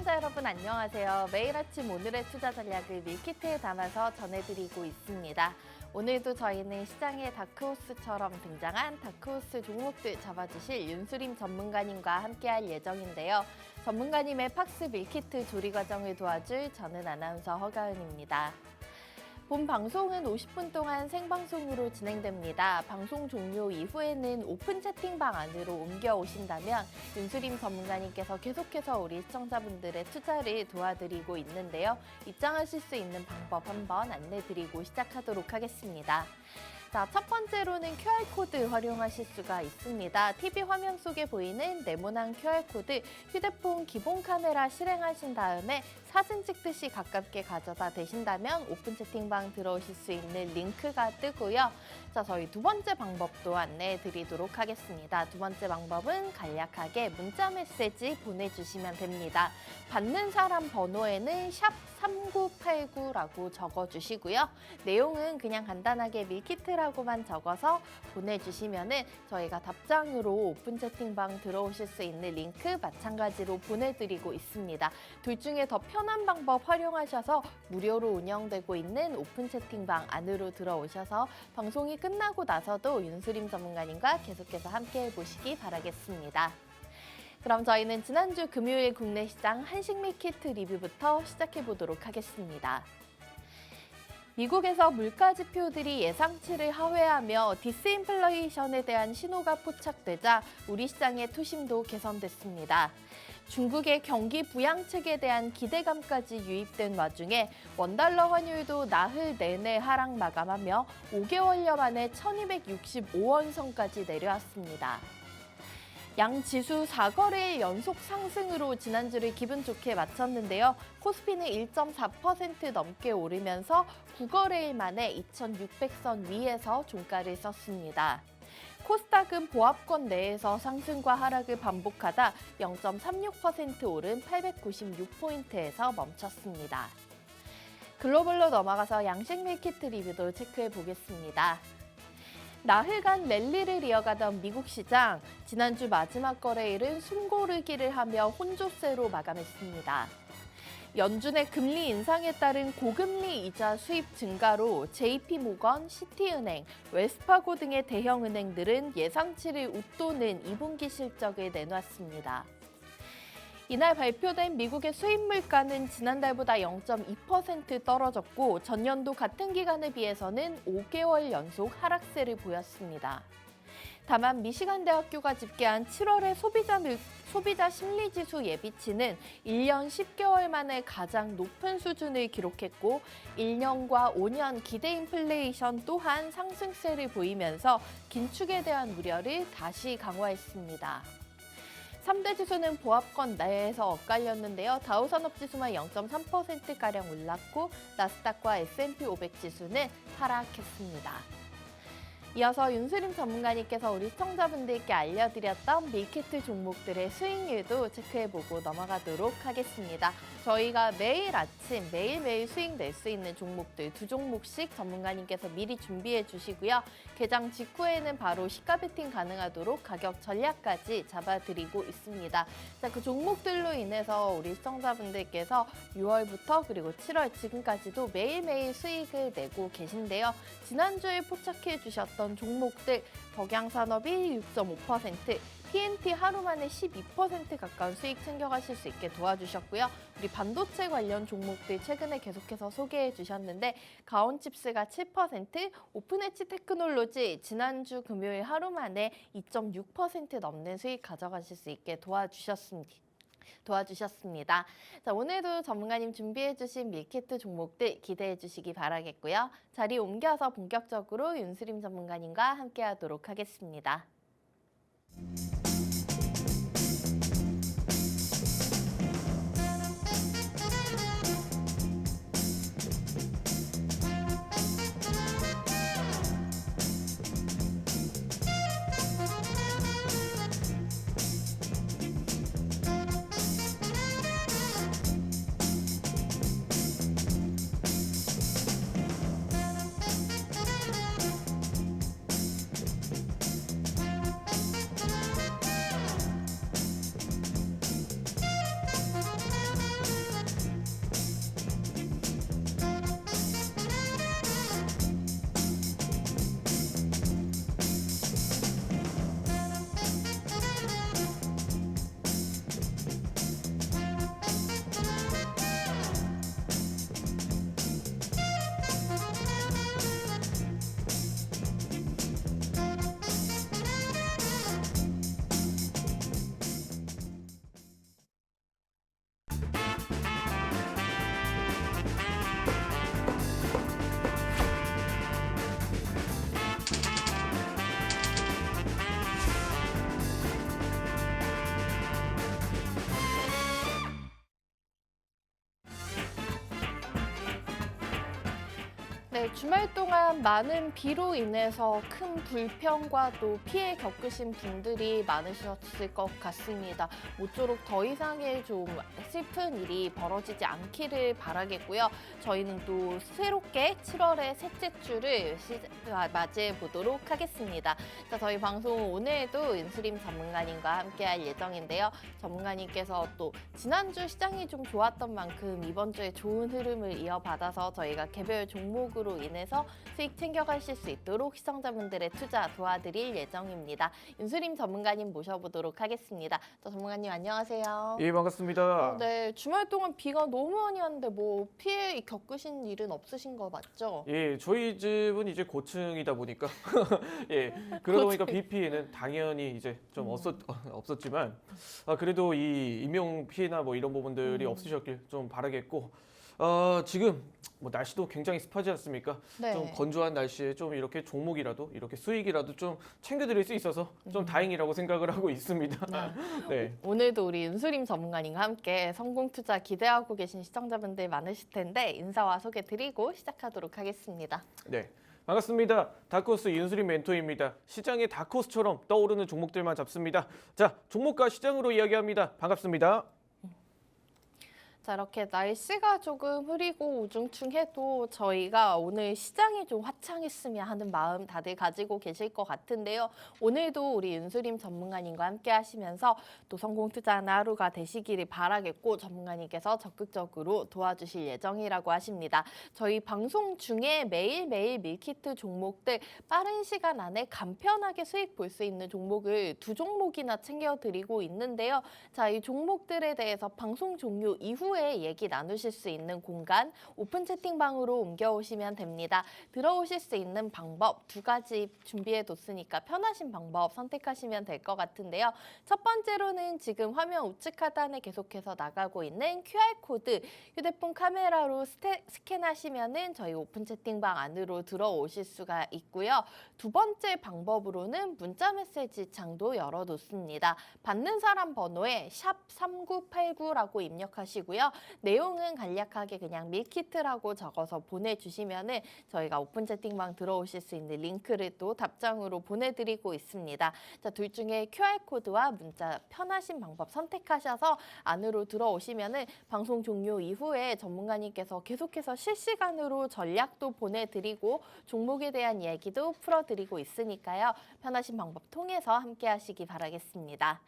시청자 여러분 안녕하세요. 매일 아침 오늘의 투자 전략을 밀키트에 담아서 전해드리고 있습니다. 오늘도 저희는 시장의 다크호스처럼 등장한 다크호스 종목들 잡아주실 윤수림 전문가님과 함께할 예정인데요. 전문가님의 팍스 밀키트 조리 과정을 도와줄 저는 아나운서 허가은입니다. 본 방송은 50분 동안 생방송으로 진행됩니다. 방송 종료 이후에는 오픈 채팅방 안으로 옮겨오신다면 윤수림 전문가님께서 계속해서 우리 시청자분들의 투자를 도와드리고 있는데요. 입장하실 수 있는 방법 한번 안내드리고 시작하도록 하겠습니다. 자, 첫 번째로는 QR코드 활용하실 수가 있습니다. TV 화면 속에 보이는 네모난 QR코드 휴대폰 기본 카메라 실행하신 다음에 사진 찍듯이 가깝게 가져다 대신다면 오픈 채팅방 들어오실 수 있는 링크가 뜨고요. 자, 저희 두 번째 방법도 안내해 드리도록 하겠습니다. 두 번째 방법은 간략하게 문자 메시지 보내주시면 됩니다. 받는 사람 번호에는 샵 3989라고 적어주시고요. 내용은 그냥 간단하게 밀키트라고만 적어서 보내주시면은 저희가 답장으로 오픈 채팅방 들어오실 수 있는 링크 마찬가지로 보내드리고 있습니다. 둘 중에 더 편한 방법 활용하셔서 무료로 운영되고 있는 오픈 채팅방 안으로 들어오셔서 방송이 끝나고 나서도 윤수림 전문가님과 계속해서 함께해 보시기 바라겠습니다. 그럼 저희는 지난주 금요일 국내 시장 한식 밀키트 리뷰부터 시작해 보도록 하겠습니다. 미국에서 물가 지표들이 예상치를 하회하며 디스인플레이션에 대한 신호가 포착되자 우리 시장의 투심도 개선됐습니다. 중국의 경기 부양책에 대한 기대감까지 유입된 와중에 원달러 환율도 나흘 내내 하락 마감하며 5개월여 만에 1265원 선까지 내려왔습니다. 양 지수 4거래일 연속 상승으로 지난주를 기분 좋게 마쳤는데요. 코스피는 1.4% 넘게 오르면서 9거래일 만에 2600선 위에서 종가를 썼습니다. 코스닥은 보합권 내에서 상승과 하락을 반복하다 0.36% 오른 896포인트에서 멈췄습니다. 글로벌로 넘어가서 양식 밀키트 리뷰도 체크해 보겠습니다. 나흘간 랠리를 이어가던 미국 시장, 지난주 마지막 거래일은 숨고르기를 하며 혼조세로 마감했습니다. 연준의 금리 인상에 따른 고금리 이자 수입 증가로 JP모건, 시티은행, 웰스파고 등의 대형 은행들은 예상치를 웃도는 2분기 실적을 내놨습니다. 이날 발표된 미국의 수입 물가는 지난달보다 0.2% 떨어졌고 전년도 같은 기간에 비해서는 5개월 연속 하락세를 보였습니다. 다만 미시간 대학교가 집계한 7월의 소비자 심리지수 예비치는 1년 10개월 만에 가장 높은 수준을 기록했고 1년과 5년 기대 인플레이션 또한 상승세를 보이면서 긴축에 대한 우려를 다시 강화했습니다. 3대 지수는 보합권 내에서 엇갈렸는데요. 다우산업지수만 0.3%가량 올랐고 나스닥과 S&P 500 지수는 하락했습니다. 이어서 윤수림 전문가님께서 우리 시청자분들께 알려드렸던 밀키트 종목들의 수익률도 체크해보고 넘어가도록 하겠습니다. 저희가 매일 아침 매일매일 수익 낼 수 있는 종목들 두 종목씩 전문가님께서 미리 준비해 주시고요. 개장 직후에는 바로 시가 베팅 가능하도록 가격 전략까지 잡아드리고 있습니다. 자, 그 종목들로 인해서 우리 시청자분들께서 6월부터 그리고 7월 지금까지도 매일매일 수익을 내고 계신데요. 지난주에 포착해 주셨던 종목들 덕양산업이 6.5%, TNT 하루 만에 12% 가까운 수익 챙겨가실 수 있게 도와주셨고요. 우리 반도체 관련 종목들 최근에 계속해서 소개해 주셨는데 가온칩스가 7%, 오픈엣지 테크놀로지 지난주 금요일 하루 만에 2.6% 넘는 수익 가져가실 수 있게 도와주셨습니다. 자, 오늘도 전문가님 준비해주신 밀키트 종목들 기대해주시기 바라겠고요. 자리 옮겨서 본격적으로 윤수림 전문가님과 함께하도록 하겠습니다. 네, 주말 동안 많은 비로 인해서 큰 불평과 또 피해 겪으신 분들이 많으셨을 것 같습니다. 모쪼록 더 이상의 좀 슬픈 일이 벌어지지 않기를 바라겠고요. 저희는 또 새롭게 7월의 셋째 주를 맞이해 보도록 하겠습니다. 자, 저희 방송 오늘도 윤수림 전문가님과 함께할 예정인데요. 전문가님께서 또 지난주 시장이 좀 좋았던 만큼 이번 주에 좋은 흐름을 이어받아서 저희가 개별 종목으로 인해서 수익 챙겨가실 수 있도록 시청자분들의 투자 도와드릴 예정입니다. 윤수림 전문가님 모셔보도록 하겠습니다. 전문가님 안녕하세요. 예, 반갑습니다. 네, 주말 동안 비가 너무 많이 왔는데 뭐 피해 겪으신 일은 없으신 거 맞죠? 예, 저희 집은 이제 고층이다 보니까 예, 그러다 보니까 비 피해는 당연히 이제 좀 없었지만 그래도 이 인명 피해나 뭐 이런 부분들이 없으셨길 좀 바라겠고 지금 뭐 날씨도 굉장히 습하지 않습니까? 네. 좀 건조한 날씨에 좀 이렇게 종목이라도 이렇게 수익이라도 좀 챙겨드릴 수 있어서 좀 다행이라고 생각을 하고 있습니다. 네. 오늘도 우리 윤수림 전문가님과 함께 성공 투자 기대하고 계신 시청자분들 많으실 텐데 인사와 소개 드리고 시작하도록 하겠습니다. 네. 반갑습니다. 다크호스 윤수림 멘토입니다. 시장의 다크호스처럼 떠오르는 종목들만 잡습니다. 자, 종목과 시장으로 이야기합니다. 반갑습니다. 자, 이렇게 날씨가 조금 흐리고 우중충해도 저희가 오늘 시장이 좀 화창했으면 하는 마음 다들 가지고 계실 것 같은데요. 오늘도 우리 윤수림 전문가님과 함께 하시면서 또 성공 투자하는 하루가 되시기를 바라겠고 전문가님께서 적극적으로 도와주실 예정이라고 하십니다. 저희 방송 중에 매일매일 밀키트 종목들 빠른 시간 안에 간편하게 수익 볼 수 있는 종목을 2종목이나 챙겨드리고 있는데요. 자, 이 종목들에 대해서 방송 종료 이후에 얘기 나누실 수 있는 공간 오픈 채팅방으로 옮겨오시면 됩니다. 들어오실 수 있는 방법 2가지 준비해뒀으니까 편하신 방법 선택하시면 될 것 같은데요. 첫 번째로는 지금 화면 우측 하단에 계속해서 나가고 있는 QR코드 휴대폰 카메라로 스캔하시면은 저희 오픈 채팅방 안으로 들어오실 수가 있고요. 두 번째 방법으로는 문자 메시지 창도 열어놓습니다. 받는 사람 번호에 샵 3989라고 입력하시고요. 내용은 간략하게 그냥 밀키트라고 적어서 보내주시면은 저희가 오픈 채팅방 들어오실 수 있는 링크를 또 답장으로 보내드리고 있습니다. 자, 둘 중에 QR코드와 문자 편하신 방법 선택하셔서 안으로 들어오시면은 방송 종료 이후에 전문가님께서 계속해서 실시간으로 전략도 보내드리고 종목에 대한 얘기도 풀어드리고 있으니까요. 편하신 방법 통해서 함께 하시기 바라겠습니다.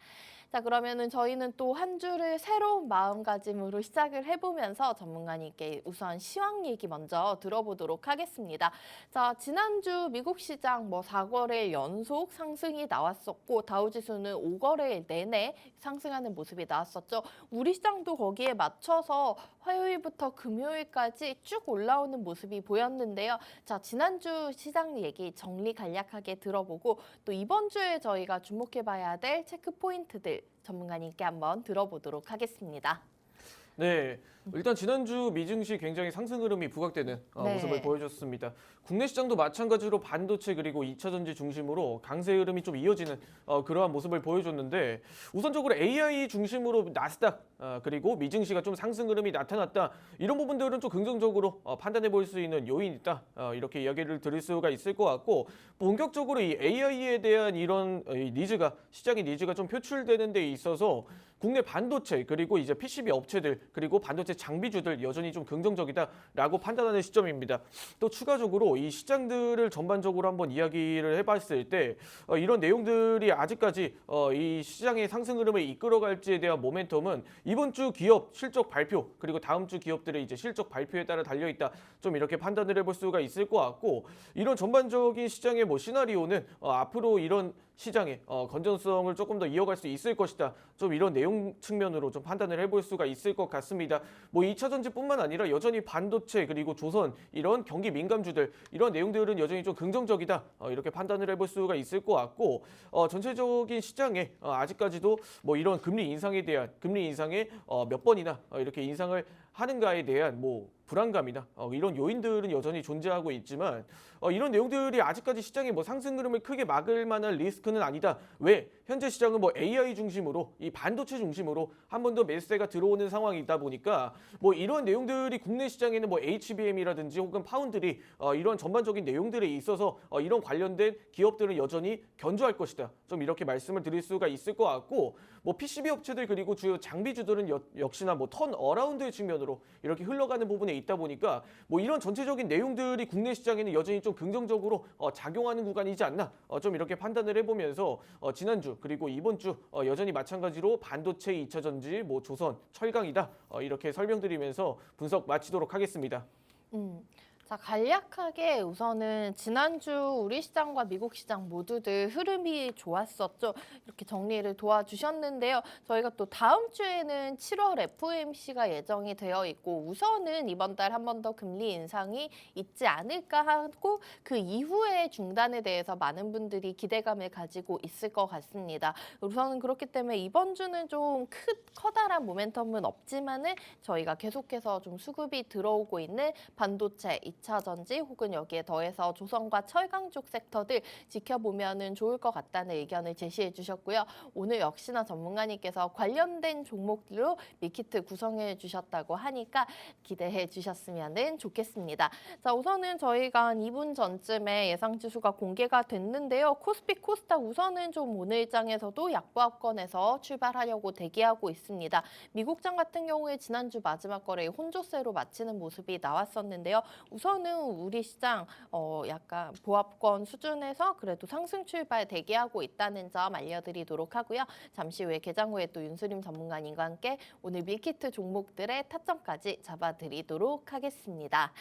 자, 그러면은 저희는 또 한 주를 새로운 마음가짐으로 시작을 해보면서 전문가님께 우선 시황 얘기 먼저 들어보도록 하겠습니다. 자, 지난주 미국 시장 4거래일 연속 상승이 나왔었고 다우지수는 5거래일 내내 상승하는 모습이 나왔었죠. 우리 시장도 거기에 맞춰서 화요일부터 금요일까지 쭉 올라오는 모습이 보였는데요. 자, 지난주 시장 얘기 정리 간략하게 들어보고 또 이번 주에 저희가 주목해봐야 될 체크 포인트들 전문가님께 한번 들어보도록 하겠습니다. 네, 일단 지난주 미증시 굉장히 상승 흐름이 부각되는 네. 모습을 보여줬습니다. 국내 시장도 마찬가지로 반도체 그리고 2차전지 중심으로 강세 흐름이 좀 이어지는 그러한 모습을 보여줬는데 우선적으로 AI 중심으로 나스닥 그리고 미증시가 좀 상승 흐름이 나타났다. 이런 부분들은 좀 긍정적으로 판단해 볼 수 있는 요인이 있다. 이렇게 이야기를 드릴 수가 있을 것 같고 본격적으로 이 AI에 대한 이런 니즈가 시장의 니즈가 좀 표출되는 데 있어서 국내 반도체 그리고 이제 PCB 업체들 그리고 반도체 장비주들 여전히 좀 긍정적이다라고 판단하는 시점입니다. 또 추가적으로 이 시장들을 전반적으로 한번 이야기를 해봤을 때 이런 내용들이 아직까지 이 시장의 상승 흐름을 이끌어갈지에 대한 모멘텀은 이번 주 기업 실적 발표 그리고 다음 주 기업들의 이제 실적 발표에 따라 달려 있다. 좀 이렇게 판단을 해볼 수가 있을 것 같고 이런 전반적인 시장의 시나리오는 앞으로 이런 시장의 건전성을 조금 더 이어갈 수 있을 것이다. 좀 이런 내용 측면으로 좀 판단을 해볼 수가 있을 것 같습니다. 2차 전지뿐만 아니라 여전히 반도체 그리고 조선 이런 경기 민감주들 이런 내용들은 여전히 좀 긍정적이다. 이렇게 판단을 해볼 수가 있을 것 같고 전체적인 시장에 아직까지도 이런 금리 인상에 대한 금리 인상에 몇 번이나 이렇게 인상을 하는가에 대한 불안감이나 이런 요인들은 여전히 존재하고 있지만 이런 내용들이 아직까지 시장의 뭐 상승 흐름을 크게 막을 만한 리스크는 아니다. 왜? 현재 시장은 뭐 AI 중심으로 이 반도체 중심으로 한 번 더 매수세가 들어오는 상황이다 보니까 뭐 이런 내용들이 국내 시장에는 뭐 HBM이라든지 혹은 파운드리 이런 전반적인 내용들에 있어서 이런 관련된 기업들은 여전히 견조할 것이다. 좀 이렇게 말씀을 드릴 수가 있을 것 같고 뭐 PCB 업체들 그리고 주요 장비주들은 역시나 뭐 턴 어라운드의 측면으로 이렇게 흘러가는 부분에 있다 보니까 뭐 이런 전체적인 내용들이 국내 시장에는 여전히 좀 긍정적으로 작용하는 구간이지 않나 좀 이렇게 판단을 해보면서 지난주 그리고 이번 주 여전히 마찬가지로 반도체, 2차 전지, 뭐 조선, 철강이다 이렇게 설명드리면서 분석 마치도록 하겠습니다. 자, 간략하게 우선은 지난주 우리 시장과 미국 시장 모두들 흐름이 좋았었죠. 이렇게 정리를 도와주셨는데요. 저희가 또 다음 주에는 7월 FOMC가 예정이 되어 있고 우선은 이번 달 한 번 더 금리 인상이 있지 않을까 하고 그 이후의 중단에 대해서 많은 분들이 기대감을 가지고 있을 것 같습니다. 우선은 그렇기 때문에 이번 주는 좀 커다란 모멘텀은 없지만은 저희가 계속해서 좀 수급이 들어오고 있는 반도체, 2차 전지 혹은 여기에 더해서 조선과 철강 쪽 섹터들 지켜보면은 좋을 것 같다는 의견을 제시해 주셨고요. 오늘 역시나 전문가님께서 관련된 종목들로 밀키트 구성해 주셨다고 하니까 기대해 주셨으면 좋겠습니다. 자, 우선은 저희가 한 2분 전쯤에 예상 지수가 공개가 됐는데요. 코스피 코스닥 우선은 좀 오늘장에서도 약보합권에서 출발하려고 대기하고 있습니다. 미국장 같은 경우에 지난주 마지막 거래 혼조세로 마치는 모습이 나왔었는데요. 우선은 우리 시장 약간 보합권 수준에서 그래도 상승 출발 대기하고 있다는 점 알려드리도록 하고요. 잠시 후에 개장 후에 또 윤수림 전문가님과 함께 오늘 밀키트 종목들의 타점까지 잡아드리도록 하겠습니다.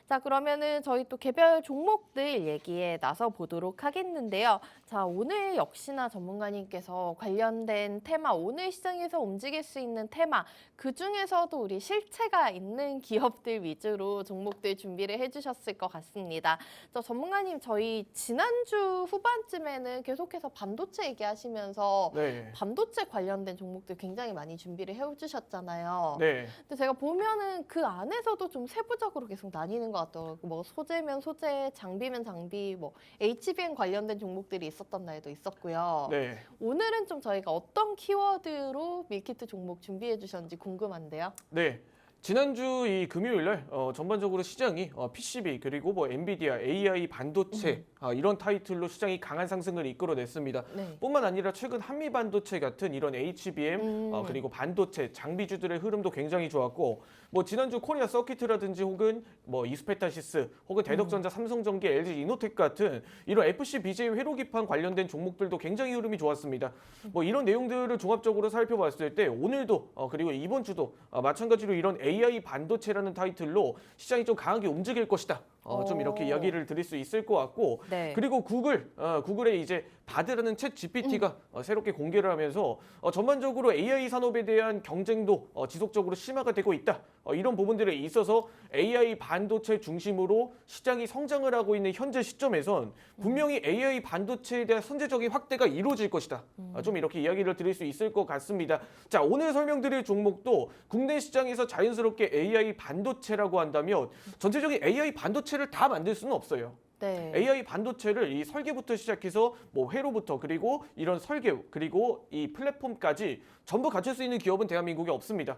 자, 그러면은 저희 또 개별 종목들 얘기에 나서 보도록 하겠는데요. 자, 오늘 역시나 전문가님께서 관련된 테마, 오늘 시장에서 움직일 수 있는 테마, 그 중에서도 우리 실체가 있는 기업들 위주로 종목들 준비를 해주셨을 것 같습니다. 저 전문가님, 저희 지난주 후반쯤에는 계속해서 반도체 얘기하시면서 네. 반도체 관련된 종목들 굉장히 많이 준비를 해주셨잖아요. 네. 근데 제가 보면은 그 안에서도 좀 세부적으로 계속 나뉘는 것 같더라고요. 뭐 소재면 소재, 장비면 장비, 뭐 HBM 관련된 종목들이 있었던 날도 있었고요. 네. 오늘은 좀 저희가 어떤 키워드로 밀키트 종목 준비해 주셨는지 궁금한데요. 네. 지난주 이 금요일 날 전반적으로 시장이 PCB 그리고 뭐 엔비디아, AI 반도체 이런 타이틀로 시장이 강한 상승을 이끌어냈습니다. 네. 뿐만 아니라 최근 한미 반도체 같은 이런 HBM 그리고 반도체 장비주들의 흐름도 굉장히 좋았고 뭐 지난주 코리아 서킷이라든지 혹은 뭐 이스페타시스 혹은 대덕전자, 삼성전기, LG 이노텍 같은 이런 FC BJ 회로기판 관련된 종목들도 굉장히 흐름이 좋았습니다. 뭐 이런 내용들을 종합적으로 살펴봤을 때 오늘도 그리고 이번 주도 마찬가지로 이런 AI 반도체라는 타이틀로 시장이 좀 강하게 움직일 것이다. 좀 이렇게 이야기를 드릴 수 있을 것 같고 네. 그리고 구글의 이제 바드라는 챗 GPT가 새롭게 공개를 하면서 전반적으로 AI 산업에 대한 경쟁도 지속적으로 심화가 되고 있다. 이런 부분들에 있어서 AI 반도체 중심으로 시장이 성장을 하고 있는 현재 시점에선 분명히 AI 반도체에 대한 선제적인 확대가 이루어질 것이다. 좀 이렇게 이야기를 드릴 수 있을 것 같습니다. 자, 오늘 설명드릴 종목도 국내 시장에서 자연스럽게 AI 반도체라고 한다면 전체적인 AI 반도체를 다 만들 수는 없어요. 네. AI 반도체를 이 설계부터 시작해서 뭐 회로부터 그리고 이런 설계 그리고 이 플랫폼까지 전부 갖출 수 있는 기업은 대한민국에 없습니다.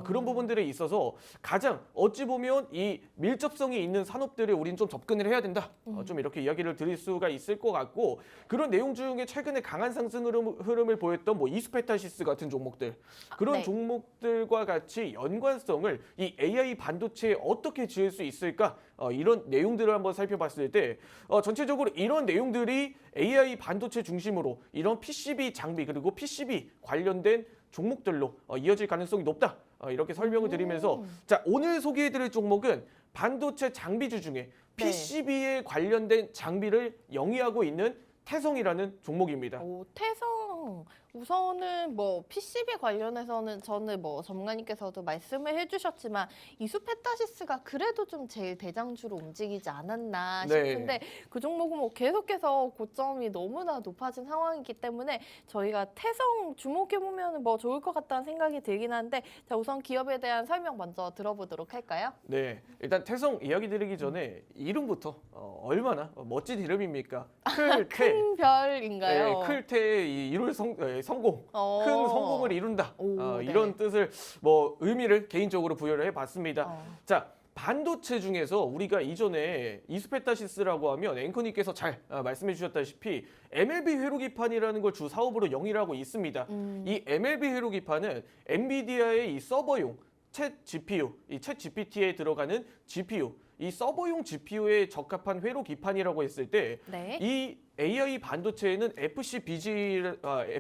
그런 부분들에 있어서 가장 어찌 보면 이 밀접성이 있는 산업들에 우린 좀 접근을 해야 된다. 좀 이렇게 이야기를 드릴 수가 있을 것 같고 그런 내용 중에 최근에 강한 상승 흐름을 보였던 뭐 이스페타시스 같은 종목들 그런 네. 종목들과 같이 연관성을 이 AI 반도체에 어떻게 지을 수 있을까 이런 내용들을 한번 살펴봤을 때 전체적으로 이런 내용들이 AI 반도체 중심으로 이런 PCB 장비 그리고 PCB 관련된 종목들로 이어질 가능성이 높다. 이렇게 설명을 드리면서 자, 오늘 소개해드릴 종목은 반도체 장비주 중에 PCB에 관련된 장비를 영위하고 있는 태성이라는 종목입니다. 오, 태성. 우선은 뭐 PCB 관련해서는 저는 뭐 전문가님께서도 말씀을 해주셨지만 이수페타시스가 그래도 좀 제일 대장주로 움직이지 않았나 네. 싶은데 그 종목은 뭐 계속해서 고점이 너무나 높아진 상황이기 때문에 저희가 태성 주목해보면 뭐 좋을 것 같다는 생각이 들긴 한데 자, 우선 기업에 대한 설명 먼저 들어보도록 할까요? 네, 일단 태성 이야기 드리기 전에 이름부터 얼마나 멋진 이름입니까? 클태. 큰 별인가요? 네, 클태의 이룰 성공, 어. 큰 성공을 이룬다. 오, 네. 이런 뜻을 뭐 의미를 개인적으로 부여를 해봤습니다. 어. 자, 반도체 중에서 우리가 이전에 이수페타시스라고 하면 앵커님께서 잘 말씀해 주셨다시피 MLB 회로기판이라는 걸 주 사업으로 영위하고 있습니다. 이 MLB 회로기판은 엔비디아의 이 서버용 챗 GPU, 이 챗 GPT에 들어가는 GPU, 이 서버용 GPU에 적합한 회로 기판이라고 했을 때 네. 이 AI 반도체에는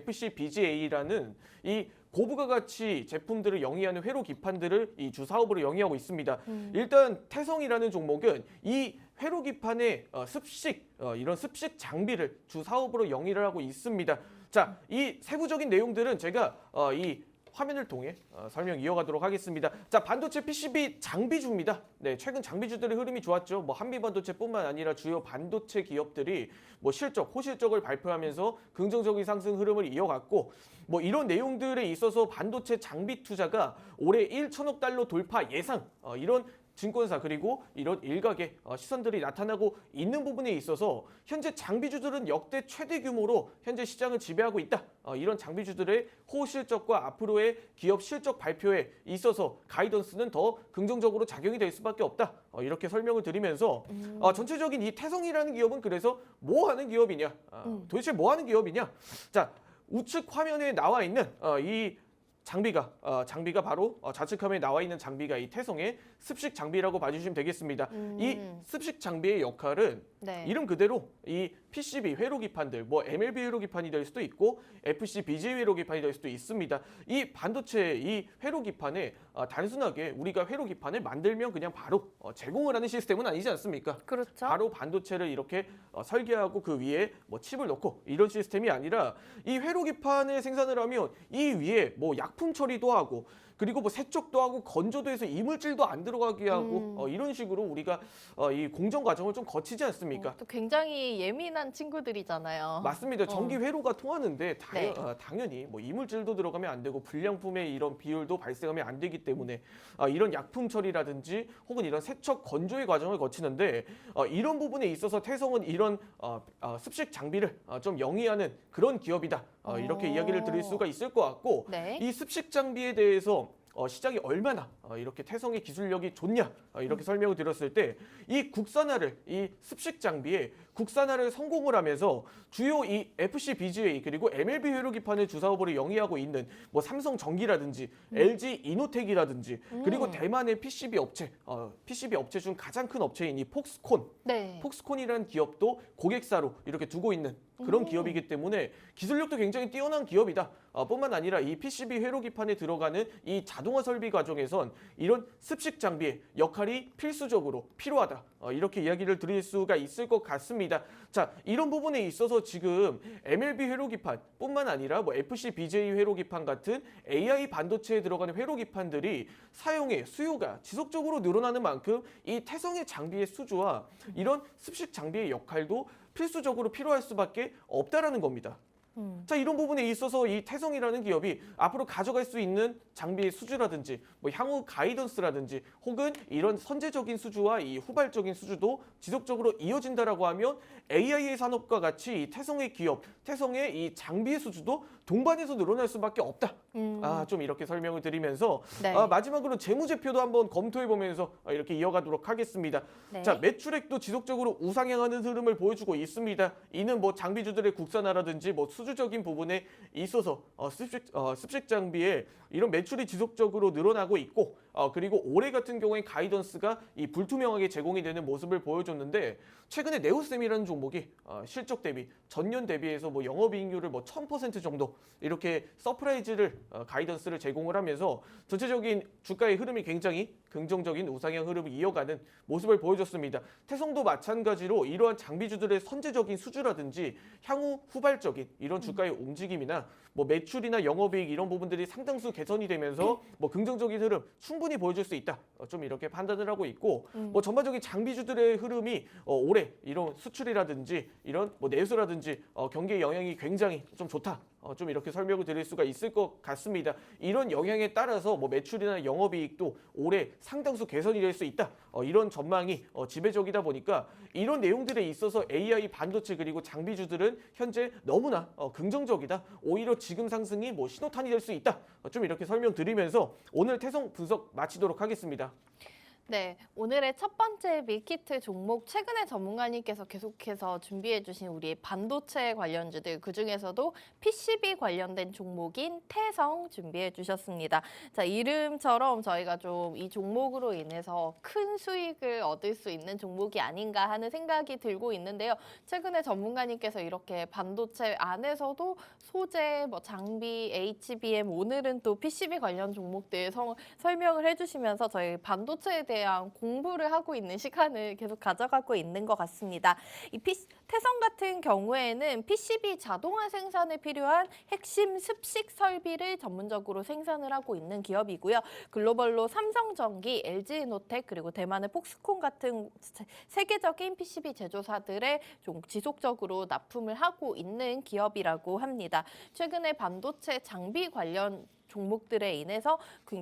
FCBGA라는 이 고부가 가치 제품들을 영위하는 회로 기판들을 이 주 사업으로 영위하고 있습니다. 일단 태성이라는 종목은 이 회로 기판의 이런 습식 장비를 주 사업으로 영위를 하고 있습니다. 자, 이 세부적인 내용들은 제가 이 화면을 통해 설명 이어가도록 하겠습니다. 자, 반도체 PCB 장비주입니다. 네, 최근 장비주들의 흐름이 좋았죠. 뭐 한미반도체뿐만 아니라 주요 반도체 기업들이 뭐 실적, 호실적을 발표하면서 긍정적인 상승 흐름을 이어갔고 뭐 이런 내용들에 있어서 반도체 장비 투자가 올해 1천억 달러 돌파 예상 이런 증권사 그리고 이런 일각의 시선들이 나타나고 있는 부분에 있어서 현재 장비주들은 역대 최대 규모로 현재 시장을 지배하고 있다. 이런 장비주들의 호실적과 앞으로의 기업 실적 발표에 있어서 가이던스는 더 긍정적으로 작용이 될 수밖에 없다. 이렇게 설명을 드리면서 전체적인 이 태성이라는 기업은 그래서 뭐 하는 기업이냐? 도대체 뭐 하는 기업이냐? 자, 우측 화면에 나와 있는 이 장비가 바로 좌측 화면에 나와 있는 장비가 이 태성의 습식 장비라고 봐주시면 되겠습니다. 이 습식 장비의 역할은 네. 이름 그대로 이 PCB 회로 기판들, 뭐 MLB 회로 기판이 될 수도 있고 FCBG 회로 기판이 될 수도 있습니다. 이 반도체 이 회로 기판에 단순하게 우리가 회로 기판을 만들면 그냥 바로 제공을 하는 시스템은 아니지 않습니까? 그렇죠. 바로 반도체를 이렇게 설계하고 그 위에 뭐 칩을 넣고 이런 시스템이 아니라 이 회로 기판을 생산을 하면 이 위에 뭐 약품 처리도 하고 그리고 뭐 세척도 하고 건조도 해서 이물질도 안 들어가게 하고 이런 식으로 우리가 이 공정 과정을 좀 거치지 않습니까? 또 굉장히 예민한 친구들이잖아요. 맞습니다. 전기 회로가 통하는데 네. 당연히 뭐 이물질도 들어가면 안 되고 불량품의 이런 비율도 발생하면 안 되기 때문에 이런 약품 처리라든지 혹은 이런 세척 건조의 과정을 거치는데 이런 부분에 있어서 태성은 이런 습식 장비를 좀 영위하는 그런 기업이다. 이렇게 이야기를 드릴 수가 있을 것 같고 네. 이 습식 장비에 대해서 시장이 얼마나 이렇게 태성의 기술력이 좋냐 이렇게 설명을 드렸을 때 이 국산화를 이 습식 장비에 국산화를 성공을 하면서 주요 이 FCBGA 그리고 MLB 회로 기판을 주사업으로 영위하고 있는 뭐 삼성전기라든지 LG 이노텍이라든지 그리고 대만의 PCB 업체 중 가장 큰 업체인 이 폭스콘 네. 폭스콘이라는 기업도 고객사로 이렇게 두고 있는 그런 기업이기 때문에 기술력도 굉장히 뛰어난 기업이다. 뿐만 아니라 이 PCB 회로 기판에 들어가는 이 자동화 설비 과정에선 이런 습식 장비의 역할이 필수적으로 필요하다. 이렇게 이야기를 드릴 수가 있을 것 같습니다. 자, 이런 부분에 있어서 지금 MLB 회로 기판뿐만 아니라 뭐 FCBGA 회로 기판 같은 AI 반도체에 들어가는 회로 기판들이 사용의 수요가 지속적으로 늘어나는 만큼 이 태성의 장비의 수주와 이런 습식 장비의 역할도 필수적으로 필요할 수밖에 없다라는 겁니다. 자, 이런 부분에 있어서 이 태성이라는 기업이 앞으로 가져갈 수 있는 장비의 수주라든지 뭐 향후 가이던스라든지 혹은 이런 선제적인 수주와 이 후발적인 수주도 지속적으로 이어진다라고 하면 AI 산업과 같이 이 태성의 기업, 태성의 이 장비의 수주도 동반해서 늘어날 수밖에 없다. 좀 이렇게 설명을 드리면서 네. 마지막으로 재무제표도 한번 검토해 보면서 이렇게 이어가도록 하겠습니다. 네. 자, 매출액도 지속적으로 우상향하는 흐름을 보여주고 있습니다. 이는 뭐 장비주들의 국산화라든지 뭐 수주적인 부분에 있어서 습식 장비에 이런 매출이 지속적으로 늘어나고 있고 그리고 올해 같은 경우에 가이던스가 이 불투명하게 제공이 되는 모습을 보여줬는데 최근에 네오셈이라는 종목이 실적 대비 전년 대비해서 뭐 영업이익률을 뭐 1000% 정도 이렇게 서프라이즈를 가이던스를 제공을 하면서 전체적인 주가의 흐름이 굉장히 긍정적인 우상향 흐름을 이어가는 모습을 보여줬습니다. 태성도 마찬가지로 이러한 장비주들의 선제적인 수주라든지 향후 후발적인 이런 주가의 움직임이나 뭐 매출이나 영업이익 이런 부분들이 상당수 개선이 되면서 뭐 긍정적인 흐름 충분히 보여줄 수 있다. 좀 이렇게 판단을 하고 있고 뭐 전반적인 장비주들의 흐름이 올해 이런 수출이라든지 이런 뭐 내수라든지 경기의 영향이 굉장히 좀 좋다. 좀 이렇게 설명을 드릴 수가 있을 것 같습니다. 이런 영향에 따라서 뭐 매출이나 영업이익도 올해 상당수 개선이 될 수 있다. 이런 전망이 지배적이다 보니까 이런 내용들에 있어서 AI 반도체 그리고 장비주들은 현재 너무나 긍정적이다. 오히려 지금 상승이 뭐 신호탄이 될 수 있다. 좀 이렇게 설명드리면서 오늘 태성 분석 마치도록 하겠습니다. 네, 오늘의 첫 번째 밀키트 종목 최근에 전문가님께서 계속해서 준비해 주신 우리 반도체 관련주들 그중에서도 PCB 관련된 종목인 태성 준비해 주셨습니다. 자, 이름처럼 저희가 좀 이 종목으로 인해서 큰 수익을 얻을 수 있는 종목이 아닌가 하는 생각이 들고 있는데요. 최근에 전문가님께서 이렇게 반도체 안에서도 소재, 뭐 장비, HBM, 오늘은 또 PCB 관련 종목들 설명을 해주시면서 저희 반도체에 대한 공부를 하고 있는 시간을 계속 가져가고 있는 것 같습니다. 태성 같은 경우에는 PCB 자동화 생산에 필요한 핵심 습식 설비를 전문적으로 생산을 하고 있는 기업이고요. 글로벌로 삼성전기, LG에너텍 그리고 대만의 폭스콘 같은 세계적인 PCB 제조사들에 좀 지속적으로 납품을 하고 있는 기업이라고 합니다. 최근에 반도체 장비 관련 종목들에 인해서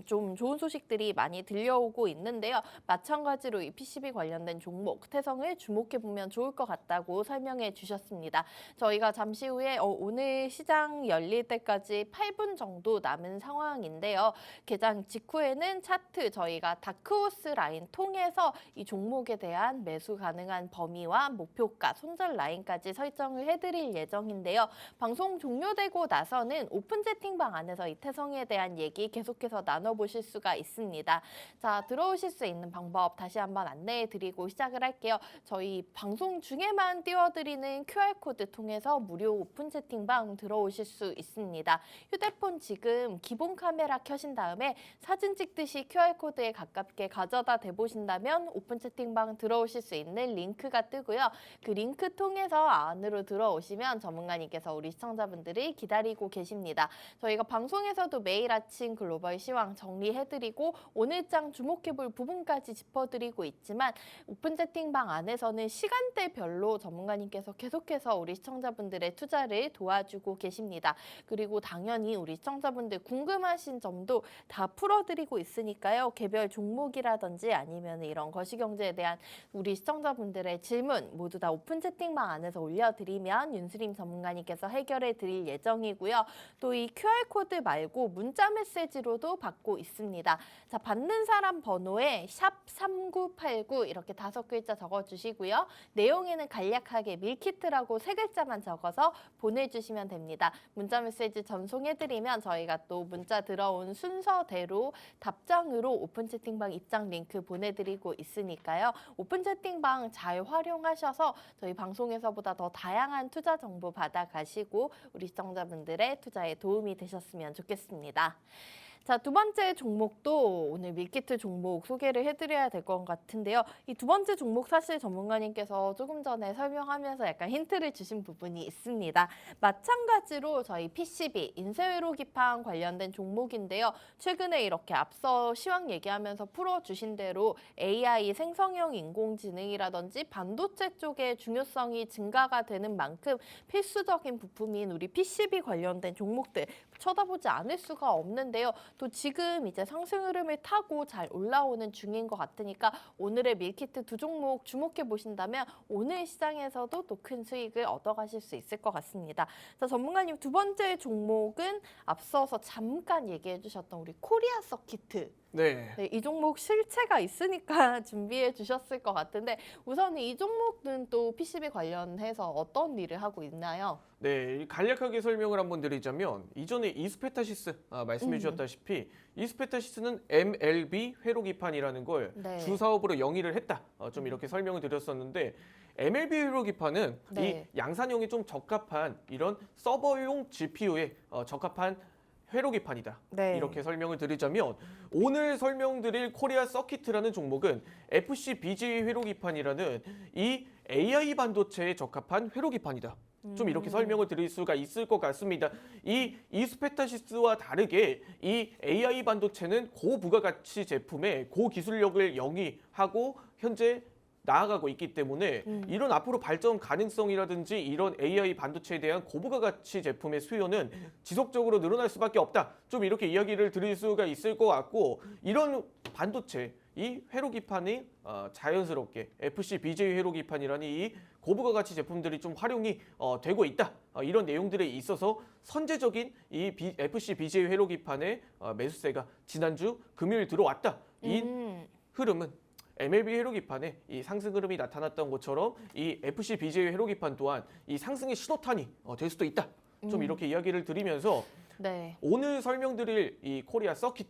좀 좋은 소식들이 많이 들려오고 있는데요. 마찬가지로 이 PCB 관련된 종목 태성을 주목해보면 좋을 것 같다고 설명해 주셨습니다. 저희가 잠시 후에 오늘 시장 열릴 때까지 8분 정도 남은 상황인데요. 개장 직후에는 차트 저희가 다크호스 라인 통해서 이 종목에 대한 매수 가능한 범위와 목표가, 손절 라인까지 설정을 해드릴 예정인데요. 방송 종료되고 나서는 오픈 채팅방 안에서 이 태성에 대한 얘기 계속해서 나눠보실 수가 있습니다. 자, 들어오실 수 있는 방법 다시 한번 안내해 드리고 시작을 할게요. 저희 방송 중에만 띄워드리는 QR코드 통해서 무료 오픈 채팅방 들어오실 수 있습니다. 휴대폰 지금 기본 카메라 켜신 다음에 사진 찍듯이 QR코드에 가깝게 가져다 대보신다면 오픈 채팅방 들어오실 수 있는 링크가 뜨고요. 그 링크 통해서 안으로 들어오시면 전문가님께서 우리 시청자분들이 기다리고 계십니다. 저희가 방송에서도 매일 아침 글로벌 시황 정리해드리고 오늘장 주목해볼 부분까지 짚어드리고 있지만 오픈 채팅방 안에서는 시간대별로 전문가님께서 계속해서 우리 시청자분들의 투자를 도와주고 계십니다. 그리고 당연히 우리 시청자분들 궁금하신 점도 다 풀어드리고 있으니까요. 개별 종목이라든지 아니면 이런 거시경제에 대한 우리 시청자분들의 질문 모두 다 오픈 채팅방 안에서 올려드리면 윤수림 전문가님께서 해결해 드릴 예정이고요. 또 이 QR코드 말고 문자 메시지로도 받고 있습니다. 자, 받는 사람 번호에 샵 3989 이렇게 5글자 적어주시고요. 내용에는 간략하게 밀키트라고 3글자만 적어서 보내주시면 됩니다. 문자 메시지 전송해드리면 저희가 또 문자 들어온 순서대로 답장으로 오픈 채팅방 입장 링크 보내드리고 있으니까요. 오픈 채팅방 잘 활용하셔서 저희 방송에서보다 더 다양한 투자 정보 받아가시고 우리 시청자분들의 투자에 도움이 되셨으면 좋겠습니다. 자, 두 번째 종목도 오늘 밀키트 종목 소개를 해드려야 될 것 같은데요. 이 두 번째 종목 사실 전문가님께서 조금 전에 설명하면서 약간 힌트를 주신 부분이 있습니다. 마찬가지로 저희 PCB, 인쇄회로 기판 관련된 종목인데요. 최근에 이렇게 앞서 시황 얘기하면서 풀어주신 대로 AI 생성형 인공지능이라든지 반도체 쪽의 중요성이 증가가 되는 만큼 필수적인 부품인 우리 PCB 관련된 종목들 쳐다보지 않을 수가 없는데요. 또 지금 이제 상승 흐름을 타고 잘 올라오는 중인 것 같으니까 오늘의 밀키트 두 종목 주목해 보신다면 오늘 시장에서도 또 큰 수익을 얻어가실 수 있을 것 같습니다. 자, 전문가님 두 번째 종목은 앞서서 잠깐 얘기해 주셨던 우리 코리아 서키트. 네. 네, 이 종목 실체가 있으니까 준비해 주셨을 것 같은데 우선 이 종목은 또 PCB 관련해서 어떤 일을 하고 있나요? 네, 간략하게 설명을 한번 드리자면 이전에 이스페타시스 말씀해 주셨다시피 이스페타시스는 MLB 회로기판이라는 걸 네. 주 사업으로 영위를 했다. 좀 이렇게 설명을 드렸었는데 MLB 회로기판은 네. 이 양산형에 좀 적합한 이런 서버용 GPU에 적합한 회로기판이다. 네. 이렇게 설명을 드리자면 오늘 설명드릴 코리아 서킷이라는 종목은 FCBGA 회로기판이라는 이 AI 반도체에 적합한 회로기판이다. 좀 이렇게 설명을 드릴 수가 있을 것 같습니다. 이 이스페타시스와 다르게 이 AI 반도체는 고부가가치 제품에 고기술력을 영위하고 현재 나아가고 있기 때문에 이런 앞으로 발전 가능성이라든지 이런 AI 반도체에 대한 고부가가치 제품의 수요는 지속적으로 늘어날 수밖에 없다. 좀 이렇게 이야기를 드릴 수가 있을 것 같고 이런 반도체 이 회로기판이 자연스럽게 FCBGA 회로기판이라는 이 고부가가치 제품들이 좀 활용이 되고 있다. 이런 내용들에 있어서 선제적인 이 FCBGA 회로기판의 매수세가 지난주 금요일 들어왔다. 이 흐름은 MLB 회로기판에 이 상승 흐름이 나타났던 것처럼 이 FCBGA 회로기판 또한 이 상승의 신호탄이 될 수도 있다. 좀 이렇게 이야기를 드리면서 네. 오늘 설명드릴 이 코리아 서킷